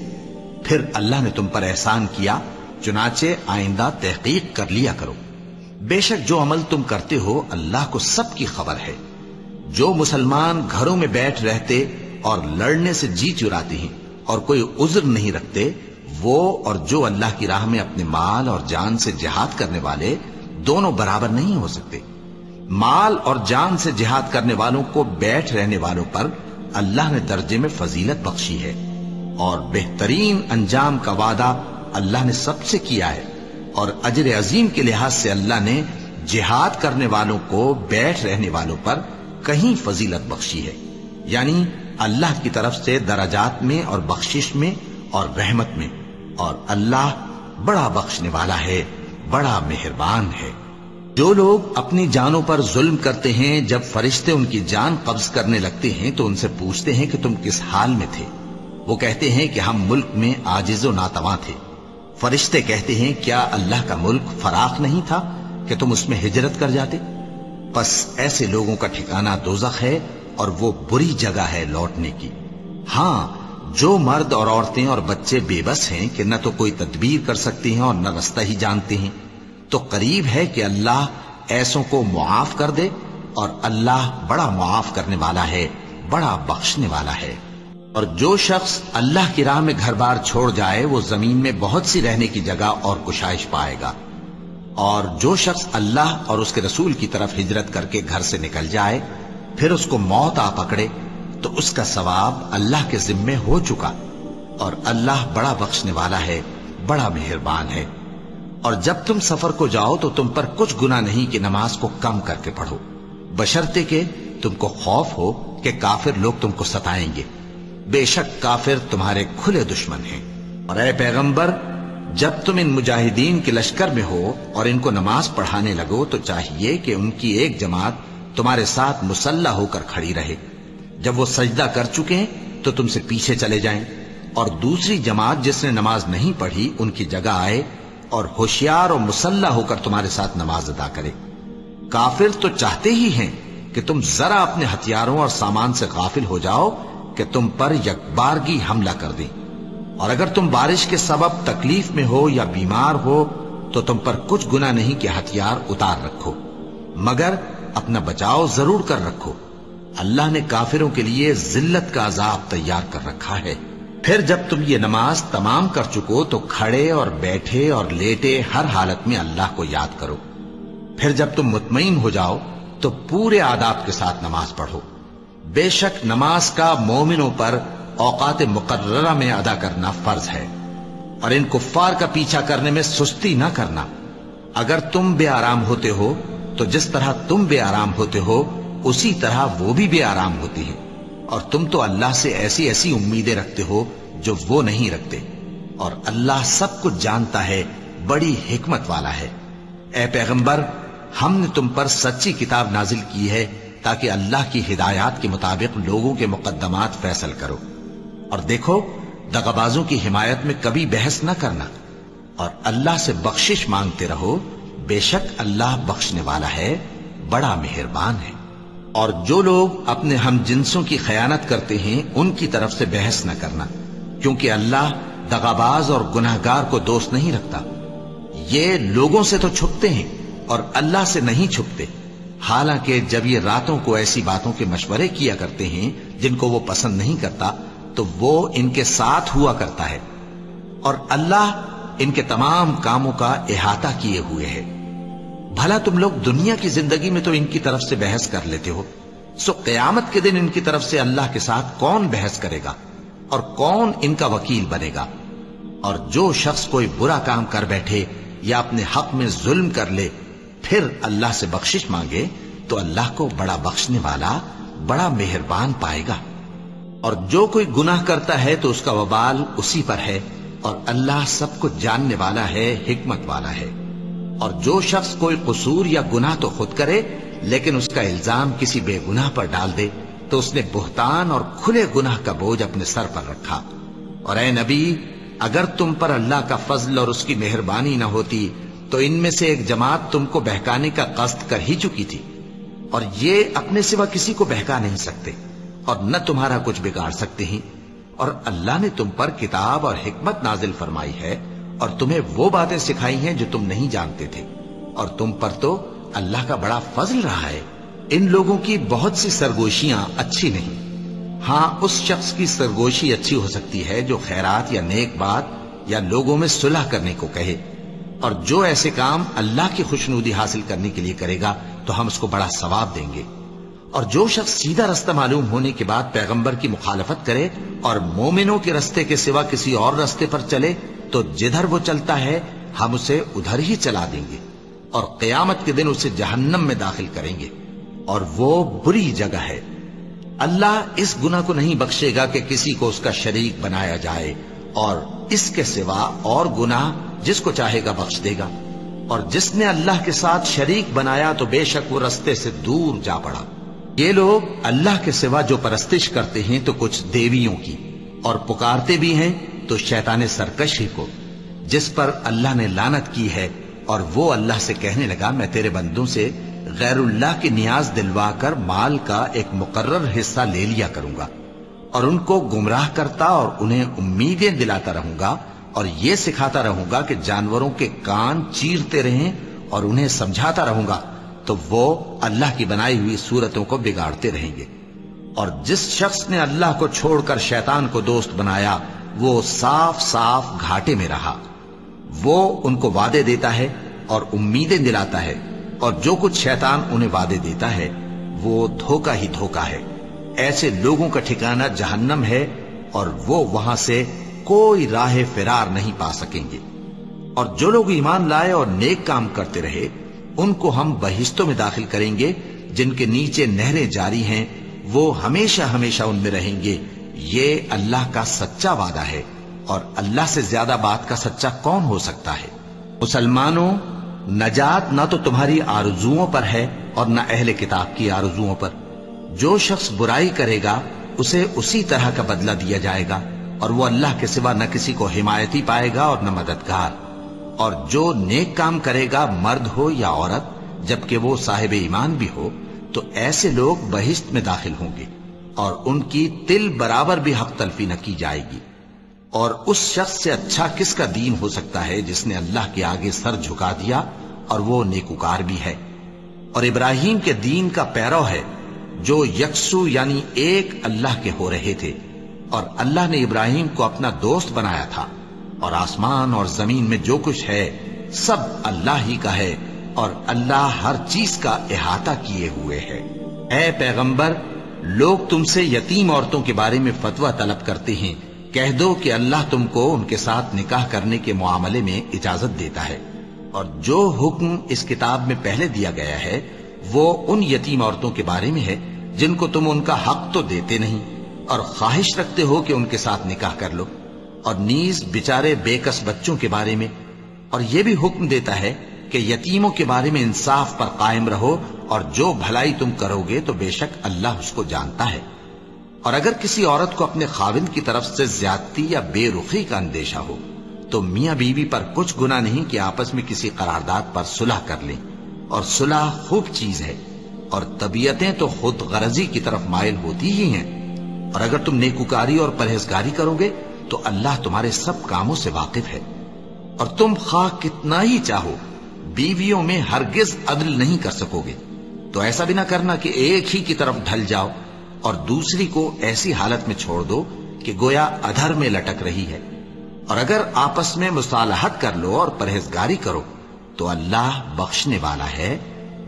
B: پھر اللہ نے تم پر احسان کیا، چنانچہ آئندہ تحقیق کر لیا کرو۔ بے شک جو عمل تم کرتے ہو اللہ کو سب کی خبر ہے۔ جو مسلمان گھروں میں بیٹھ رہتے اور لڑنے سے جی چراتے ہیں اور کوئی عذر نہیں رکھتے، وہ اور جو اللہ کی راہ میں اپنے مال اور جان سے جہاد کرنے والے دونوں برابر نہیں ہو سکتے۔ مال اور جان سے جہاد کرنے والوں کو بیٹھ رہنے والوں پر اللہ نے درجے میں فضیلت بخشی ہے، اور بہترین انجام کا وعدہ اللہ نے سب سے کیا ہے، اور اجر عظیم کے لحاظ سے اللہ نے جہاد کرنے والوں کو بیٹھ رہنے والوں پر کہیں فضیلت بخشی ہے، یعنی اللہ کی طرف سے درجات میں اور بخشش میں اور رحمت میں، اور اللہ بڑا بخشنے والا ہے، بڑا مہربان ہے۔ جو لوگ اپنی جانوں پر ظلم کرتے ہیں جب فرشتے ان کی جان قبض کرنے لگتے ہیں تو ان سے پوچھتے ہیں کہ تم کس حال میں تھے؟ وہ کہتے ہیں کہ ہم ملک میں عاجز و ناتواں تھے۔ فرشتے کہتے ہیں کیا اللہ کا ملک فراخ نہیں تھا کہ تم اس میں ہجرت کر جاتے؟ پس ایسے لوگوں کا ٹھکانہ دوزخ ہے اور وہ بری جگہ ہے لوٹنے کی۔ ہاں، جو مرد اور عورتیں اور بچے بے بس ہیں کہ نہ تو کوئی تدبیر کر سکتے ہیں اور نہ رستہ ہی جانتے ہیں، تو قریب ہے کہ اللہ ایسوں کو معاف کر دے، اور اللہ بڑا معاف کرنے والا ہے، بڑا بخشنے والا ہے۔ اور جو شخص اللہ کی راہ میں گھر بار چھوڑ جائے وہ زمین میں بہت سی رہنے کی جگہ اور کشائش پائے گا، اور جو شخص اللہ اور اس کے رسول کی طرف ہجرت کر کے گھر سے نکل جائے پھر اس کو موت آ پکڑے تو اس کا ثواب اللہ کے ذمے ہو چکا، اور اللہ بڑا بخشنے والا ہے، بڑا مہربان ہے۔ اور جب تم سفر کو جاؤ تو تم پر کچھ گناہ نہیں کہ نماز کو کم کر کے پڑھو، بشرطے کہ تم کو خوف ہو کہ کافر لوگ تم کو ستائیں گے، بے شک کافر تمہارے کھلے دشمن ہیں۔ اور اے پیغمبر، جب تم ان مجاہدین کے لشکر میں ہو اور ان کو نماز پڑھانے لگو تو چاہیے کہ ان کی ایک جماعت تمہارے ساتھ مسلح ہو کر کھڑی رہے، جب وہ سجدہ کر چکے تو تم سے پیچھے چلے جائیں، اور دوسری جماعت جس نے نماز نہیں پڑھی ان کی جگہ آئے اور ہوشیار اور مسلح ہو کر تمہارے ساتھ نماز ادا کرے۔ کافر تو چاہتے ہی ہیں کہ تم ذرا اپنے ہتھیاروں اور سامان سے غافل ہو جاؤ کہ تم پر یکبارگی حملہ کر دیں، اور اگر تم بارش کے سبب تکلیف میں ہو یا بیمار ہو تو تم پر کچھ گناہ نہیں کہ ہتھیار اتار رکھو، مگر اپنا بچاؤ ضرور کر رکھو، اللہ نے کافروں کے لیے ذلت کا عذاب تیار کر رکھا ہے۔ پھر جب تم یہ نماز تمام کر چکو تو کھڑے اور بیٹھے اور لیٹے ہر حالت میں اللہ کو یاد کرو، پھر جب تم مطمئن ہو جاؤ تو پورے آداب کے ساتھ نماز پڑھو۔ بے شک نماز کا مومنوں پر اوقات مقررہ میں ادا کرنا فرض ہے، اور ان کفار کا پیچھا کرنے میں سستی نہ کرنا۔ اگر تم بے آرام ہوتے ہو تو جس طرح تم بے آرام ہوتے ہو اسی طرح وہ بھی بے آرام ہوتی ہیں، اور تم تو اللہ سے ایسی ایسی امیدیں رکھتے ہو جو وہ نہیں رکھتے، اور اللہ سب کچھ جانتا ہے، بڑی حکمت والا ہے۔ اے پیغمبر، ہم نے تم پر سچی کتاب نازل کی ہے تاکہ اللہ کی ہدایات کے مطابق لوگوں کے مقدمات فیصل کرو، اور دیکھو دغابازوں کی حمایت میں کبھی بحث نہ کرنا، اور اللہ سے بخشش مانگتے رہو، بے شک اللہ بخشنے والا ہے، بڑا مہربان ہے۔ اور جو لوگ اپنے ہم جنسوں کی خیانت کرتے ہیں ان کی طرف سے بحث نہ کرنا، کیونکہ اللہ دغاباز اور گناہگار کو دوست نہیں رکھتا۔ یہ لوگوں سے تو چھپتے ہیں اور اللہ سے نہیں چھپتے، حالانکہ جب یہ راتوں کو ایسی باتوں کے مشورے کیا کرتے ہیں جن کو وہ پسند نہیں کرتا تو وہ ان کے ساتھ ہوا کرتا ہے، اور اللہ ان کے تمام کاموں کا احاطہ کیے ہوئے ہے۔ بھلا تم لوگ دنیا کی زندگی میں تو ان کی طرف سے بحث کر لیتے ہو، سو قیامت کے دن ان کی طرف سے اللہ کے ساتھ کون بحث کرے گا اور کون ان کا وکیل بنے گا؟ اور جو شخص کوئی برا کام کر بیٹھے یا اپنے حق میں ظلم کر لے پھر اللہ سے بخشش مانگے تو اللہ کو بڑا بخشنے والا، بڑا مہربان پائے گا۔ اور جو کوئی گناہ کرتا ہے تو اس کا وبال اسی پر ہے، اور اللہ سب کچھ جاننے والا ہے، حکمت والا ہے۔ اور جو شخص کوئی قصور یا گناہ تو خود کرے لیکن اس کا الزام کسی بے گناہ پر ڈال دے تو اس نے بہتان اور کھلے گناہ کا بوجھ اپنے سر پر رکھا۔ اور اے نبی، اگر تم پر اللہ کا فضل اور اس کی مہربانی نہ ہوتی تو ان میں سے ایک جماعت تم کو بہکانے کا قصد کر ہی چکی تھی، اور یہ اپنے سوا کسی کو بہکا نہیں سکتے اور نہ تمہارا کچھ بگاڑ سکتے ہیں۔ اور اللہ نے تم پر کتاب اور حکمت نازل فرمائی ہے اور تمہیں وہ باتیں سکھائی ہیں جو تم نہیں جانتے تھے، اور تم پر تو اللہ کا بڑا فضل رہا ہے۔ ان لوگوں کی بہت سی سرگوشیاں اچھی نہیں، ہاں اس شخص کی سرگوشی اچھی ہو سکتی ہے جو خیرات یا نیک بات یا لوگوں میں صلح کرنے کو کہے، اور جو ایسے کام اللہ کی خوشنودی حاصل کرنے کے لیے کرے گا تو ہم اس کو بڑا ثواب دیں گے۔ اور جو شخص سیدھا رستہ معلوم ہونے کے بعد پیغمبر کی مخالفت کرے اور مومنوں کے رستے کے سوا کسی اور رستے پر چلے تو جدھر وہ چلتا ہے ہم اسے ادھر ہی چلا دیں گے، اور قیامت کے دن اسے جہنم میں داخل کریں گے، اور وہ بری جگہ ہے۔ اللہ اس گناہ کو نہیں بخشے گا کہ کسی کو اس کا شریک بنایا جائے، اور اس کے سوا اور گناہ جس کو چاہے گا بخش دے گا، اور جس نے اللہ کے ساتھ شریک بنایا تو بے شک وہ رستے سے دور جا پڑا۔ یہ لوگ اللہ کے سوا جو پرستش کرتے ہیں تو کچھ دیویوں کی، اور پکارتے بھی ہیں تو شیطان سرکش ہی کو، جس پر اللہ نے لعنت کی ہے، اور وہ اللہ سے کہنے لگا میں تیرے بندوں سے غیر اللہ کی نیاز دلوا کر مال کا ایک مقرر حصہ لے لیا کروں گا، اور ان کو گمراہ کرتا اور انہیں امیدیں دلاتا رہوں گا، اور یہ سکھاتا رہوں گا کہ جانوروں کے کان چیرتے رہیں، اور انہیں سمجھاتا رہوں گا تو وہ اللہ کی بنائی ہوئی صورتوں کو بگاڑتے رہیں گے۔ اور جس شخص نے اللہ کو چھوڑ کر شیطان کو دوست بنایا وہ صاف صاف گھاٹے میں رہا۔ وہ ان کو وعدے دیتا ہے اور امیدیں دلاتا ہے، اور جو کچھ شیطان انہیں وعدے دیتا ہے وہ دھوکہ ہی دھوکہ ہے۔ ایسے لوگوں کا ٹھکانہ جہنم ہے، اور وہ وہاں سے کوئی راہ فرار نہیں پا سکیں گے۔ اور جو لوگ ایمان لائے اور نیک کام کرتے رہے ان کو ہم بہشتوں میں داخل کریں گے جن کے نیچے نہریں جاری ہیں، وہ ہمیشہ ہمیشہ ان میں رہیں گے۔ یہ اللہ کا سچا وعدہ ہے، اور اللہ سے زیادہ بات کا سچا کون ہو سکتا ہے؟ مسلمانوں، نجات نہ تو تمہاری آرزوؤں پر ہے اور نہ اہل کتاب کی آرزوؤں پر۔ جو شخص برائی کرے گا اسے اسی طرح کا بدلہ دیا جائے گا، اور وہ اللہ کے سوا نہ کسی کو حمایتی پائے گا اور نہ مددگار۔ اور جو نیک کام کرے گا، مرد ہو یا عورت، جبکہ وہ صاحب ایمان بھی ہو، تو ایسے لوگ بہشت میں داخل ہوں گے، اور ان کی تل برابر بھی حق تلفی نہ کی جائے گی۔ اور اس شخص سے اچھا کس کا دین ہو سکتا ہے جس نے اللہ کے آگے سر جھکا دیا اور وہ نیکوکار بھی ہے، اور ابراہیم کے دین کا پیرو ہے، جو یکسو یعنی ایک اللہ کے ہو رہے تھے۔ اور اللہ نے ابراہیم کو اپنا دوست بنایا تھا، اور آسمان اور زمین میں جو کچھ ہے سب اللہ ہی کا ہے، اور اللہ ہر چیز کا احاطہ کیے ہوئے ہے۔ اے پیغمبر، لوگ تم سے یتیم عورتوں کے بارے میں فتویٰ طلب کرتے ہیں، کہہ دو کہ اللہ تم کو ان کے ساتھ نکاح کرنے کے معاملے میں اجازت دیتا ہے، اور جو حکم اس کتاب میں پہلے دیا گیا ہے وہ ان یتیم عورتوں کے بارے میں ہے جن کو تم ان کا حق تو دیتے نہیں، اور خواہش رکھتے ہو کہ ان کے ساتھ نکاح کر لو، اور نیز بیچارے بے کس بچوں کے بارے میں۔ اور یہ بھی حکم دیتا ہے کہ یتیموں کے بارے میں انصاف پر قائم رہو، اور جو بھلائی تم کرو گے تو بے شک اللہ اس کو جانتا ہے۔ اور اگر کسی عورت کو اپنے خاوند کی طرف سے زیادتی یا بے رخی کا اندیشہ ہو تو میاں بیوی پر کچھ گناہ نہیں کہ آپس میں کسی قرارداد پر صلح کر لیں، اور صلح خوب چیز ہے، اور طبیعتیں تو خود غرضی کی طرف مائل ہوتی ہی ہیں۔ اور اگر تم نیکوکاری اور پرہیزگاری کرو گے تو اللہ تمہارے سب کاموں سے واقف ہے۔ اور تم خواہ کتنا ہی چاہو بیویوں میں ہرگز عدل نہیں کر سکو گے، تو ایسا بھی نہ کرنا کہ ایک ہی کی طرف ڈھل جاؤ اور دوسری کو ایسی حالت میں چھوڑ دو کہ گویا ادھر میں لٹک رہی ہے۔ اور اگر آپس میں مصالحت کر لو اور پرہیزگاری کرو تو اللہ بخشنے والا ہے،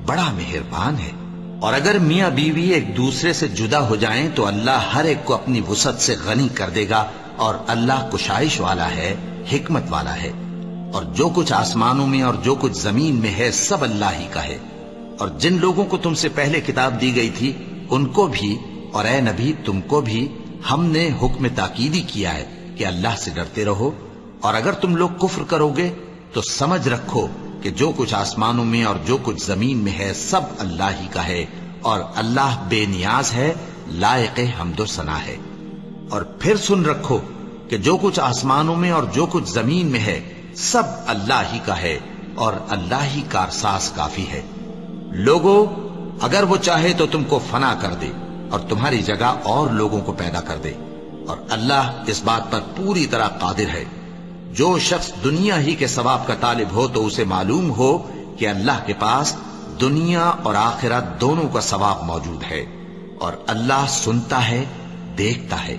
B: بڑا مہربان ہے۔ اور اگر میاں بیوی ایک دوسرے سے جدا ہو جائیں تو اللہ ہر ایک کو اپنی وسعت سے غنی کر دے گا، اور اللہ کشائش والا ہے، حکمت والا ہے۔ اور جو کچھ آسمانوں میں اور جو کچھ زمین میں ہے سب اللہ ہی کا ہے۔ اور جن لوگوں کو تم سے پہلے کتاب دی گئی تھی ان کو بھی، اور اے نبی تم کو بھی، ہم نے حکم تاکیدی کیا ہے کہ اللہ سے ڈرتے رہو۔ اور اگر تم لوگ کفر کرو گے تو سمجھ رکھو کہ جو کچھ آسمانوں میں اور جو کچھ زمین میں ہے سب اللہ ہی کا ہے، اور اللہ بے نیاز ہے، لائق حمد و ثنا ہے۔ اور پھر سن رکھو کہ جو کچھ آسمانوں میں اور جو کچھ زمین میں ہے سب اللہ ہی کا ہے، اور اللہ ہی کارساز کافی ہے۔ لوگو، اگر وہ چاہے تو تم کو فنا کر دے اور تمہاری جگہ اور لوگوں کو پیدا کر دے، اور اللہ اس بات پر پوری طرح قادر ہے۔ جو شخص دنیا ہی کے ثواب کا طالب ہو تو اسے معلوم ہو کہ اللہ کے پاس دنیا اور آخرت دونوں کا ثواب موجود ہے، اور اللہ سنتا ہے، دیکھتا ہے۔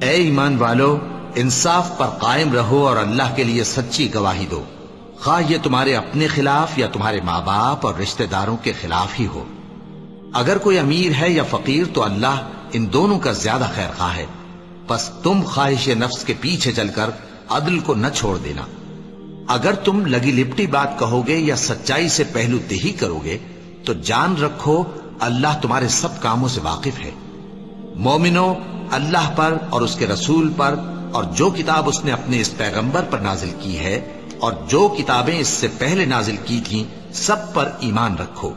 B: اے ایمان والو، انصاف پر قائم رہو اور اللہ کے لیے سچی گواہی دو، خواہ یہ تمہارے اپنے خلاف یا تمہارے ماں باپ اور رشتہ داروں کے خلاف ہی ہو۔ اگر کوئی امیر ہے یا فقیر تو اللہ ان دونوں کا زیادہ خیر خواہ ہے، پس تم خواہش نفس کے پیچھے چل کر عدل کو نہ چھوڑ دینا۔ اگر تم لگی لپٹی بات کہو گے یا سچائی سے پہلو تہی کرو گے تو جان رکھو اللہ تمہارے سب کاموں سے واقف ہے۔ مومنو، اللہ پر اور اس کے رسول پر اور جو کتاب اس نے اپنے اس پیغمبر پر نازل کی ہے اور جو کتابیں اس سے پہلے نازل کی تھیں سب پر ایمان رکھو۔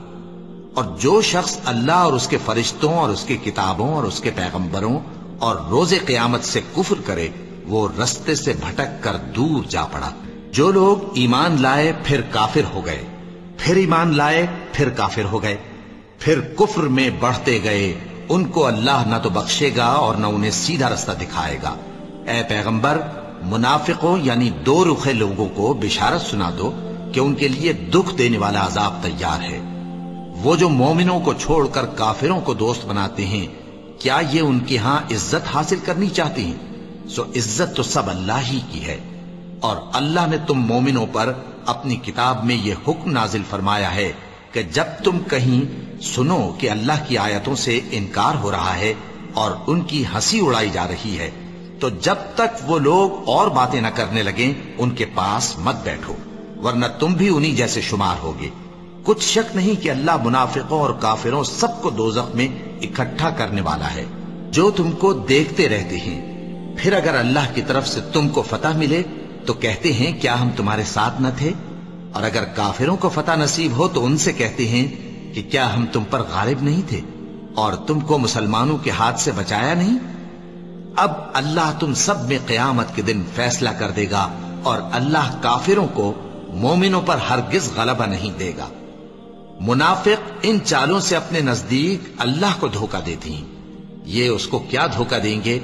B: اور جو شخص اللہ اور اس کے فرشتوں اور اس کے کتابوں اور اس کے پیغمبروں اور روز قیامت سے کفر کرے وہ رستے سے بھٹک کر دور جا پڑا۔ جو لوگ ایمان لائے پھر کافر ہو گئے، پھر ایمان لائے پھر کافر ہو گئے، پھر کفر میں بڑھتے گئے، ان کو اللہ نہ تو بخشے گا اور نہ انہیں سیدھا رستہ دکھائے گا۔ اے پیغمبر، منافقوں یعنی دو رخے لوگوں کو بشارت سنا دو کہ ان کے لیے دکھ دینے والا عذاب تیار ہے۔ وہ جو مومنوں کو چھوڑ کر کافروں کو دوست بناتے ہیں، کیا یہ ان کے ہاں عزت حاصل کرنی چاہتے ہیں؟ سو عزت تو سب اللہ ہی کی ہے۔ اور اللہ نے تم مومنوں پر اپنی کتاب میں یہ حکم نازل فرمایا ہے کہ جب تم کہیں سنو کہ اللہ کی آیتوں سے انکار ہو رہا ہے اور ان کی ہنسی اڑائی جا رہی ہے، تو جب تک وہ لوگ اور باتیں نہ کرنے لگیں ان کے پاس مت بیٹھو، ورنہ تم بھی انہی جیسے شمار ہوگے۔ کچھ شک نہیں کہ اللہ منافقوں اور کافروں سب کو دوزخ میں اکٹھا کرنے والا ہے، جو تم کو دیکھتے رہتے ہیں۔ پھر اگر اللہ کی طرف سے تم کو فتح ملے تو کہتے ہیں کیا ہم تمہارے ساتھ نہ تھے؟ اور اگر کافروں کو فتح نصیب ہو تو ان سے کہتے ہیں کہ کیا ہم تم پر غالب نہیں تھے اور تم کو مسلمانوں کے ہاتھ سے بچایا نہیں؟ اب اللہ تم سب میں قیامت کے دن فیصلہ کر دے گا، اور اللہ کافروں کو مومنوں پر ہرگز غلبہ نہیں دے گا۔ منافق ان چالوں سے اپنے نزدیک اللہ کو دھوکہ دیتی ہیں، یہ اس کو کیا دھوکہ دیں گے؟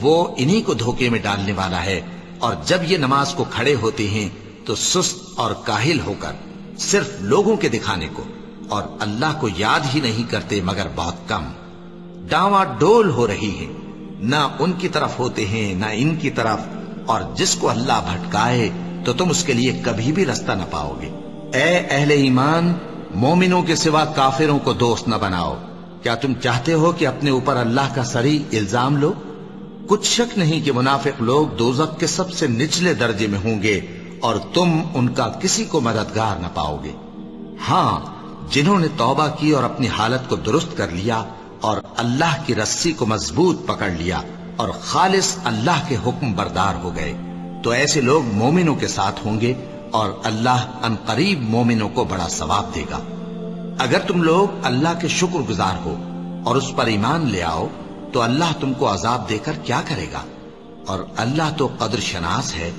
B: وہ انہی کو دھوکے میں ڈالنے والا ہے۔ اور جب یہ نماز کو کھڑے ہوتے ہیں تو سست اور کاہل ہو کر، صرف لوگوں کے دکھانے کو، اور اللہ کو یاد ہی نہیں کرتے مگر بہت کم۔ ڈاواں ڈول ہو رہی ہے، نہ ان کی طرف ہوتے ہیں نہ ان کی طرف، اور جس کو اللہ بھٹکائے تو تم اس کے لیے کبھی بھی رستہ نہ پاؤ گے۔ اے اہل ایمان، مومنوں کے سوا کافروں کو دوست نہ بناؤ۔ کیا تم چاہتے ہو کہ اپنے اوپر اللہ کا صریح الزام لو؟ کچھ شک نہیں کہ منافق لوگ دوزخ کے سب سے نچلے درجے میں ہوں گے، اور تم ان کا کسی کو مددگار نہ پاؤ گے۔ ہاں، جنہوں نے توبہ کی اور اپنی حالت کو درست کر لیا اور اللہ کی رسی کو مضبوط پکڑ لیا اور خالص اللہ کے حکم بردار ہو گئے، تو ایسے لوگ مومنوں کے ساتھ ہوں گے، اور اللہ ان قریب مومنوں کو بڑا ثواب دے گا۔ اگر تم لوگ اللہ کے شکر گزار ہو اور اس پر ایمان لے آؤ تو اللہ تم کو عذاب دے کر کیا کرے گا؟ اور اللہ تو قدر شناس ہے،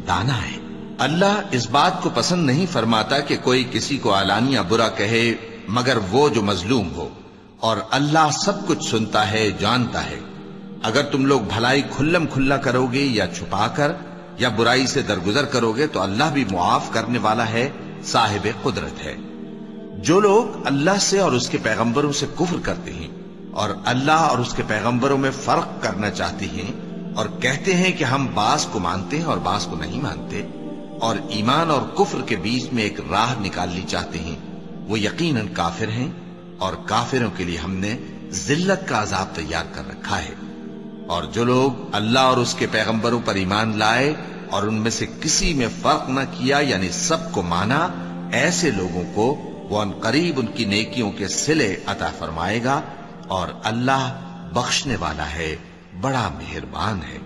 B: دانا ہے۔ اللہ اس بات کو پسند نہیں فرماتا کہ کوئی کسی کو علانیہ برا کہے مگر وہ جو مظلوم ہو، اور اللہ سب کچھ سنتا ہے، جانتا ہے۔ اگر تم لوگ بھلائی کھلم کھلا کرو گے یا چھپا کر یا برائی سے درگزر کرو گے تو اللہ بھی معاف کرنے والا ہے، صاحب قدرت ہے۔ جو لوگ اللہ سے اور اس کے پیغمبروں سے کفر کرتے ہیں اور اللہ اور اس کے پیغمبروں میں فرق کرنا چاہتے ہیں، اور کہتے ہیں کہ ہم بعض کو مانتے ہیں اور بعض کو نہیں مانتے، اور ایمان اور کفر کے بیچ میں ایک راہ نکالنی چاہتے ہیں، وہ یقیناً کافر ہیں، اور کافروں کے لیے ہم نے ذلت کا عذاب تیار کر رکھا ہے۔ اور جو لوگ اللہ اور اس کے پیغمبروں پر ایمان لائے اور ان میں سے کسی میں فرق نہ کیا، یعنی سب کو مانا، ایسے لوگوں کو وہ ان قریب ان کی نیکیوں کے صلے عطا فرمائے گا، اور اللہ بخشنے والا ہے، بڑا مہربان ہے۔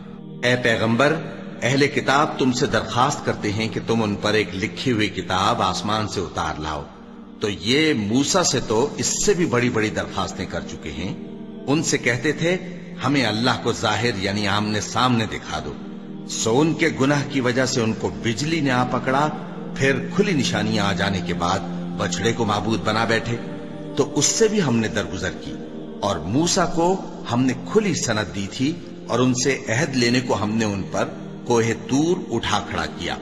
B: اے پیغمبر، اہل کتاب تم سے درخواست کرتے ہیں کہ تم ان پر ایک لکھی ہوئی کتاب آسمان سے اتار لاؤ، تو یہ موسیٰ سے تو اس سے بھی بڑی بڑی درخواستیں کر چکے ہیں۔ ان سے کہتے تھے ہمیں اللہ کو ظاہر یعنی آمنے سامنے دکھا دو، سو ان کے گناہ کی وجہ سے ان کو بجلی نے آ پکڑا، پھر کھلی نشانیاں آ جانے کے بعد بچڑے کو معبود بنا بیٹھے، تو اس سے بھی ہم نے درگزر کی۔ اور موسیٰ کو ہم نے کھلی سند دی تھی، اور ان سے عہد لینے کو ہم نے ان پر کوہ طور اٹھا کھڑا کیا،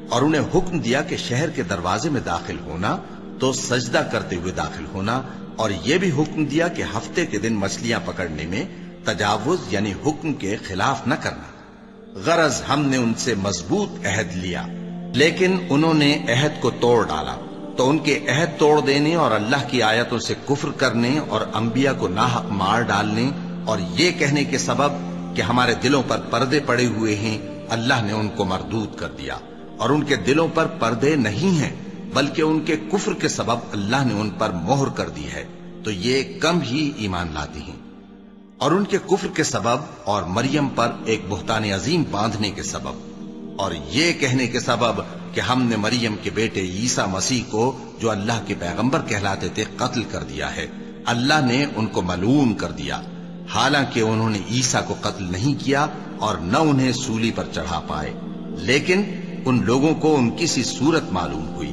B: اور انہیں حکم دیا کہ شہر کے دروازے میں داخل ہونا تو سجدہ کرتے ہوئے داخل ہونا، اور یہ بھی حکم دیا کہ ہفتے کے دن مچھلیاں پکڑنے میں تجاوز یعنی حکم کے خلاف نہ کرنا۔ غرض ہم نے ان سے مضبوط عہد لیا، لیکن انہوں نے عہد کو توڑ ڈالا، تو ان کے عہد توڑ دینے اور اللہ کی آیتوں سے کفر کرنے اور انبیاء کو ناحق مار ڈالنے اور یہ کہنے کے سبب کہ ہمارے دلوں پر پردے پڑے ہوئے ہیں، اللہ نے ان کو مردود کر دیا۔ اور ان کے دلوں پر پردے نہیں ہیں، بلکہ ان کے کفر کے سبب اللہ نے ان پر مہر کر دی ہے، تو یہ کم ہی ایمان لاتے ہیں۔ اور ان کے کفر کے سبب اور مریم پر ایک بہتان عظیم باندھنے کے سبب اور یہ کہنے کے سبب کہ ہم نے مریم کے بیٹے عیسیٰ مسیح کو جو اللہ کے پیغمبر کہلاتے تھے قتل کر دیا ہے، اللہ نے ان کو ملعون کر دیا، حالانکہ انہوں نے عیسیٰ کو قتل نہیں کیا اور نہ انہیں سولی پر چڑھا پائے، لیکن ان لوگوں کو ان کی سی صورت معلوم ہوئی۔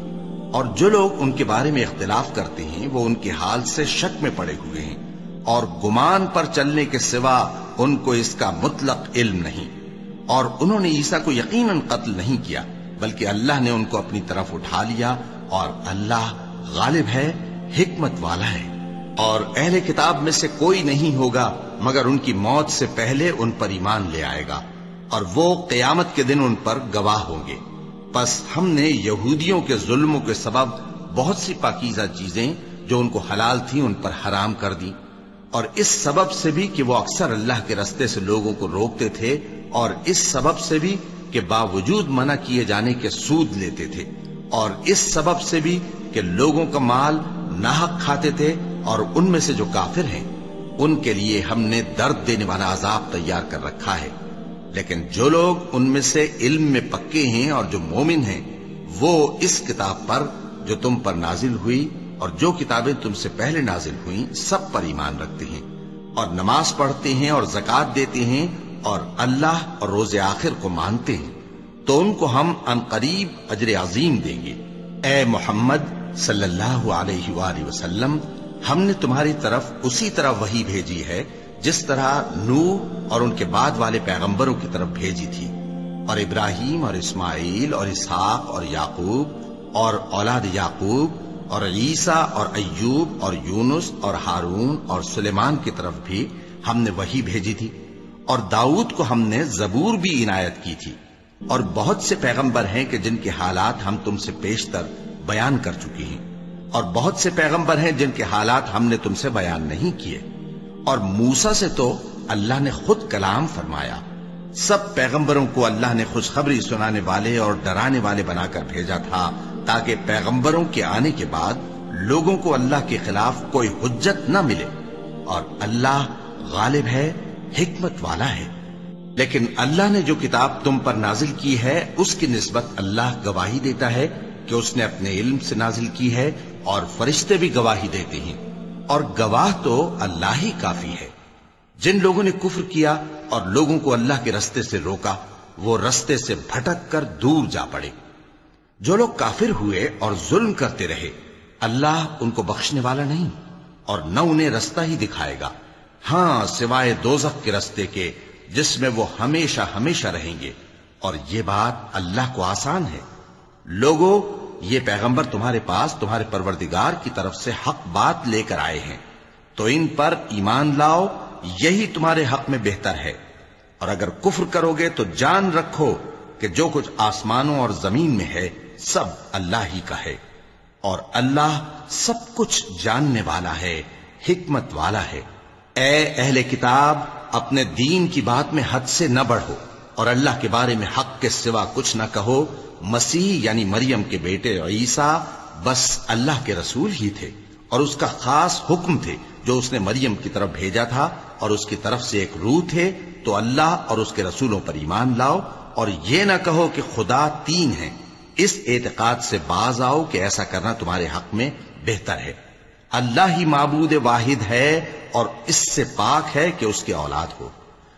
B: اور جو لوگ ان کے بارے میں اختلاف کرتے ہیں وہ ان کے حال سے شک میں پڑے ہوئے ہیں، اور گمان پر چلنے کے سوا ان کو اس کا مطلق علم نہیں۔ اور انہوں نے عیسیٰ کو یقیناً قتل نہیں کیا، بلکہ اللہ نے ان کو اپنی طرف اٹھا لیا، اور اللہ غالب ہے، حکمت والا ہے۔ اور اہل کتاب میں سے کوئی نہیں ہوگا مگر ان کی موت سے پہلے ان پر ایمان لے آئے گا، اور وہ قیامت کے دن ان پر گواہ ہوں گے۔ پس ہم نے یہودیوں کے ظلموں کے سبب بہت سی پاکیزہ چیزیں جو ان کو حلال تھیں ان پر حرام کر دی، اور اس سبب سے بھی کہ وہ اکثر اللہ کے رستے سے لوگوں کو روکتے تھے، اور اس سبب سے بھی کہ باوجود منع کیے جانے کے سود لیتے تھے، اور اس سبب سے بھی کہ لوگوں کا مال ناحق کھاتے تھے، اور ان میں سے جو کافر ہیں ان کے لیے ہم نے درد دینے والا عذاب تیار کر رکھا ہے۔ لیکن جو لوگ ان میں سے علم میں پکے ہیں اور جو مومن ہیں، وہ اس کتاب پر جو تم پر نازل ہوئی اور جو کتابیں تم سے پہلے نازل ہوئیں سب پر ایمان رکھتے ہیں، اور نماز پڑھتے ہیں اور زکوٰۃ دیتے ہیں، اور اللہ اور روز آخر کو مانتے ہیں، تو ان کو ہم عنقریب اجر عظیم دیں گے۔ اے محمد صلی اللہ علیہ وآلہ وسلم، ہم نے تمہاری طرف اسی طرح وحی بھیجی ہے جس طرح نوح اور ان کے بعد والے پیغمبروں کی طرف بھیجی تھی، اور ابراہیم اور اسماعیل اور اسحاق اور یعقوب اور اولاد یعقوب اور عیسیٰ اور ایوب اور یونس اور ہارون اور سلیمان کی طرف بھی ہم نے وحی بھیجی تھی، اور داؤد کو ہم نے زبور بھی عنایت کی تھی، اور بہت سے پیغمبر ہیں کہ جن کے حالات ہم تم سے پیشتر بیان کر چکے ہیں، اور بہت سے پیغمبر ہیں جن کے حالات ہم نے تم سے بیان نہیں کیے، اور موسیٰ سے تو اللہ نے خود کلام فرمایا۔ سب پیغمبروں کو اللہ نے خوشخبری سنانے والے اور ڈرانے والے بنا کر بھیجا تھا، تاکہ پیغمبروں کے آنے کے بعد لوگوں کو اللہ کے خلاف کوئی حجت نہ ملے، اور اللہ غالب ہے، حکمت والا ہے۔ لیکن اللہ نے جو کتاب تم پر نازل کی ہے اس کی نسبت اللہ گواہی دیتا ہے کہ اس نے اپنے علم سے نازل کی ہے، اور فرشتے بھی گواہی دیتے ہیں، اور گواہ تو اللہ ہی کافی ہے۔ جن لوگوں نے کفر کیا اور لوگوں کو اللہ کے رستے سے روکا، وہ رستے سے بھٹک کر دور جا پڑے۔ جو لوگ کافر ہوئے اور ظلم کرتے رہے، اللہ ان کو بخشنے والا نہیں، اور نہ انہیں رستہ ہی دکھائے گا، ہاں سوائے دوزخ کے رستے کے جس میں وہ ہمیشہ ہمیشہ رہیں گے، اور یہ بات اللہ کو آسان ہے۔ لوگو، یہ پیغمبر تمہارے پاس تمہارے پروردگار کی طرف سے حق بات لے کر آئے ہیں، تو ان پر ایمان لاؤ، یہی تمہارے حق میں بہتر ہے۔ اور اگر کفر کرو گے تو جان رکھو کہ جو کچھ آسمانوں اور زمین میں ہے سب اللہ ہی کا ہے، اور اللہ سب کچھ جاننے والا ہے، حکمت والا ہے۔ اے اہل کتاب، اپنے دین کی بات میں حد سے نہ بڑھو، اور اللہ کے بارے میں حق کے سوا کچھ نہ کہو۔ مسیح یعنی مریم کے بیٹے عیسیٰ بس اللہ کے رسول ہی تھے، اور اس کا خاص حکم تھے جو اس نے مریم کی طرف بھیجا تھا، اور اس کی طرف سے ایک روح تھے۔ تو اللہ اور اس کے رسولوں پر ایمان لاؤ، اور یہ نہ کہو کہ خدا تین ہیں، اس اعتقاد سے باز آؤ کہ ایسا کرنا تمہارے حق میں بہتر ہے۔ اللہ ہی معبود واحد ہے، اور اس سے پاک ہے کہ اس کی اولاد ہو۔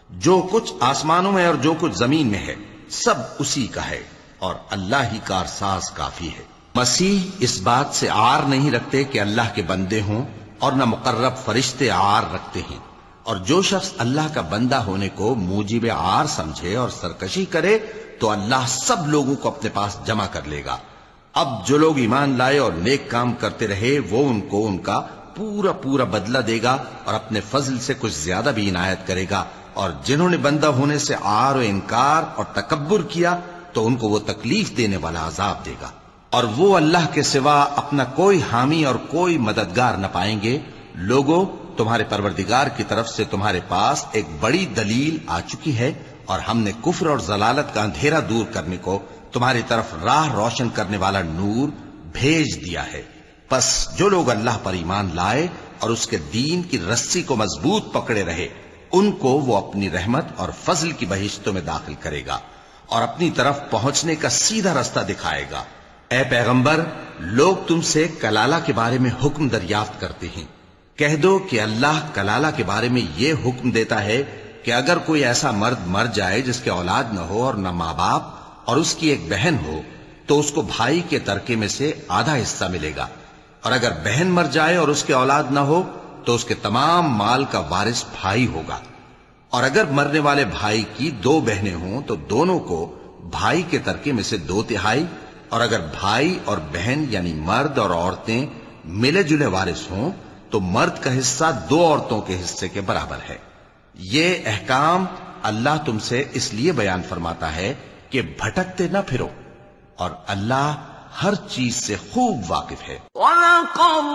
B: جو کچھ آسمانوں میں اور جو کچھ زمین میں ہے سب اسی کا ہے، اور اللہ ہی کارساز کافی ہے۔ مسیح اس بات سے عار نہیں رکھتے کہ اللہ کے بندے ہوں، اور نہ مقرب فرشتے عار رکھتے ہیں، اور جو شخص اللہ کا بندہ ہونے کو موجب عار سمجھے اور سرکشی کرے تو اللہ سب لوگوں کو اپنے پاس جمع کر لے گا۔ اب جو لوگ ایمان لائے اور نیک کام کرتے رہے وہ ان کو ان کا پورا پورا بدلہ دے گا، اور اپنے فضل سے کچھ زیادہ بھی عنایت کرے گا، اور جنہوں نے بندہ ہونے سے عار و انکار اور تکبر کیا تو ان کو وہ تکلیف دینے والا عذاب دے گا، اور وہ اللہ کے سوا اپنا کوئی حامی اور کوئی مددگار نہ پائیں گے۔ لوگو، تمہارے پروردگار کی طرف سے تمہارے پاس ایک بڑی دلیل آ چکی ہے، اور ہم نے کفر اور ضلالت کا اندھیرا دور کرنے کو تمہاری طرف راہ روشن کرنے والا نور بھیج دیا ہے۔ پس جو لوگ اللہ پر ایمان لائے اور اس کے دین کی رسی کو مضبوط پکڑے رہے، ان کو وہ اپنی رحمت اور فضل کی بہشتوں میں داخل کرے گا، اور اپنی طرف پہنچنے کا سیدھا راستہ دکھائے گا۔ اے پیغمبر، لوگ تم سے کلالہ کے بارے میں حکم دریافت کرتے ہیں، کہہ دو کہ اللہ کلالہ کے بارے میں یہ حکم دیتا ہے کہ اگر کوئی ایسا مرد مر جائے جس کے اولاد نہ ہو اور نہ ماں باپ، اور اس کی ایک بہن ہو، تو اس کو بھائی کے ترکے میں سے آدھا حصہ ملے گا، اور اگر بہن مر جائے اور اس کے اولاد نہ ہو تو اس کے تمام مال کا وارث بھائی ہوگا، اور اگر مرنے والے بھائی کی دو بہنیں ہوں تو دونوں کو بھائی کے ترکے میں سے 2/3، اور اگر بھائی اور بہن یعنی مرد اور عورتیں ملے جلے وارث ہوں تو مرد کا حصہ 2 عورتوں کے حصے کے برابر ہے۔ یہ احکام اللہ تم سے اس لیے بیان فرماتا ہے کہ بھٹکتے نہ پھرو، اور اللہ ہر چیز سے خوب واقف ہے۔
C: وَلَقَدْ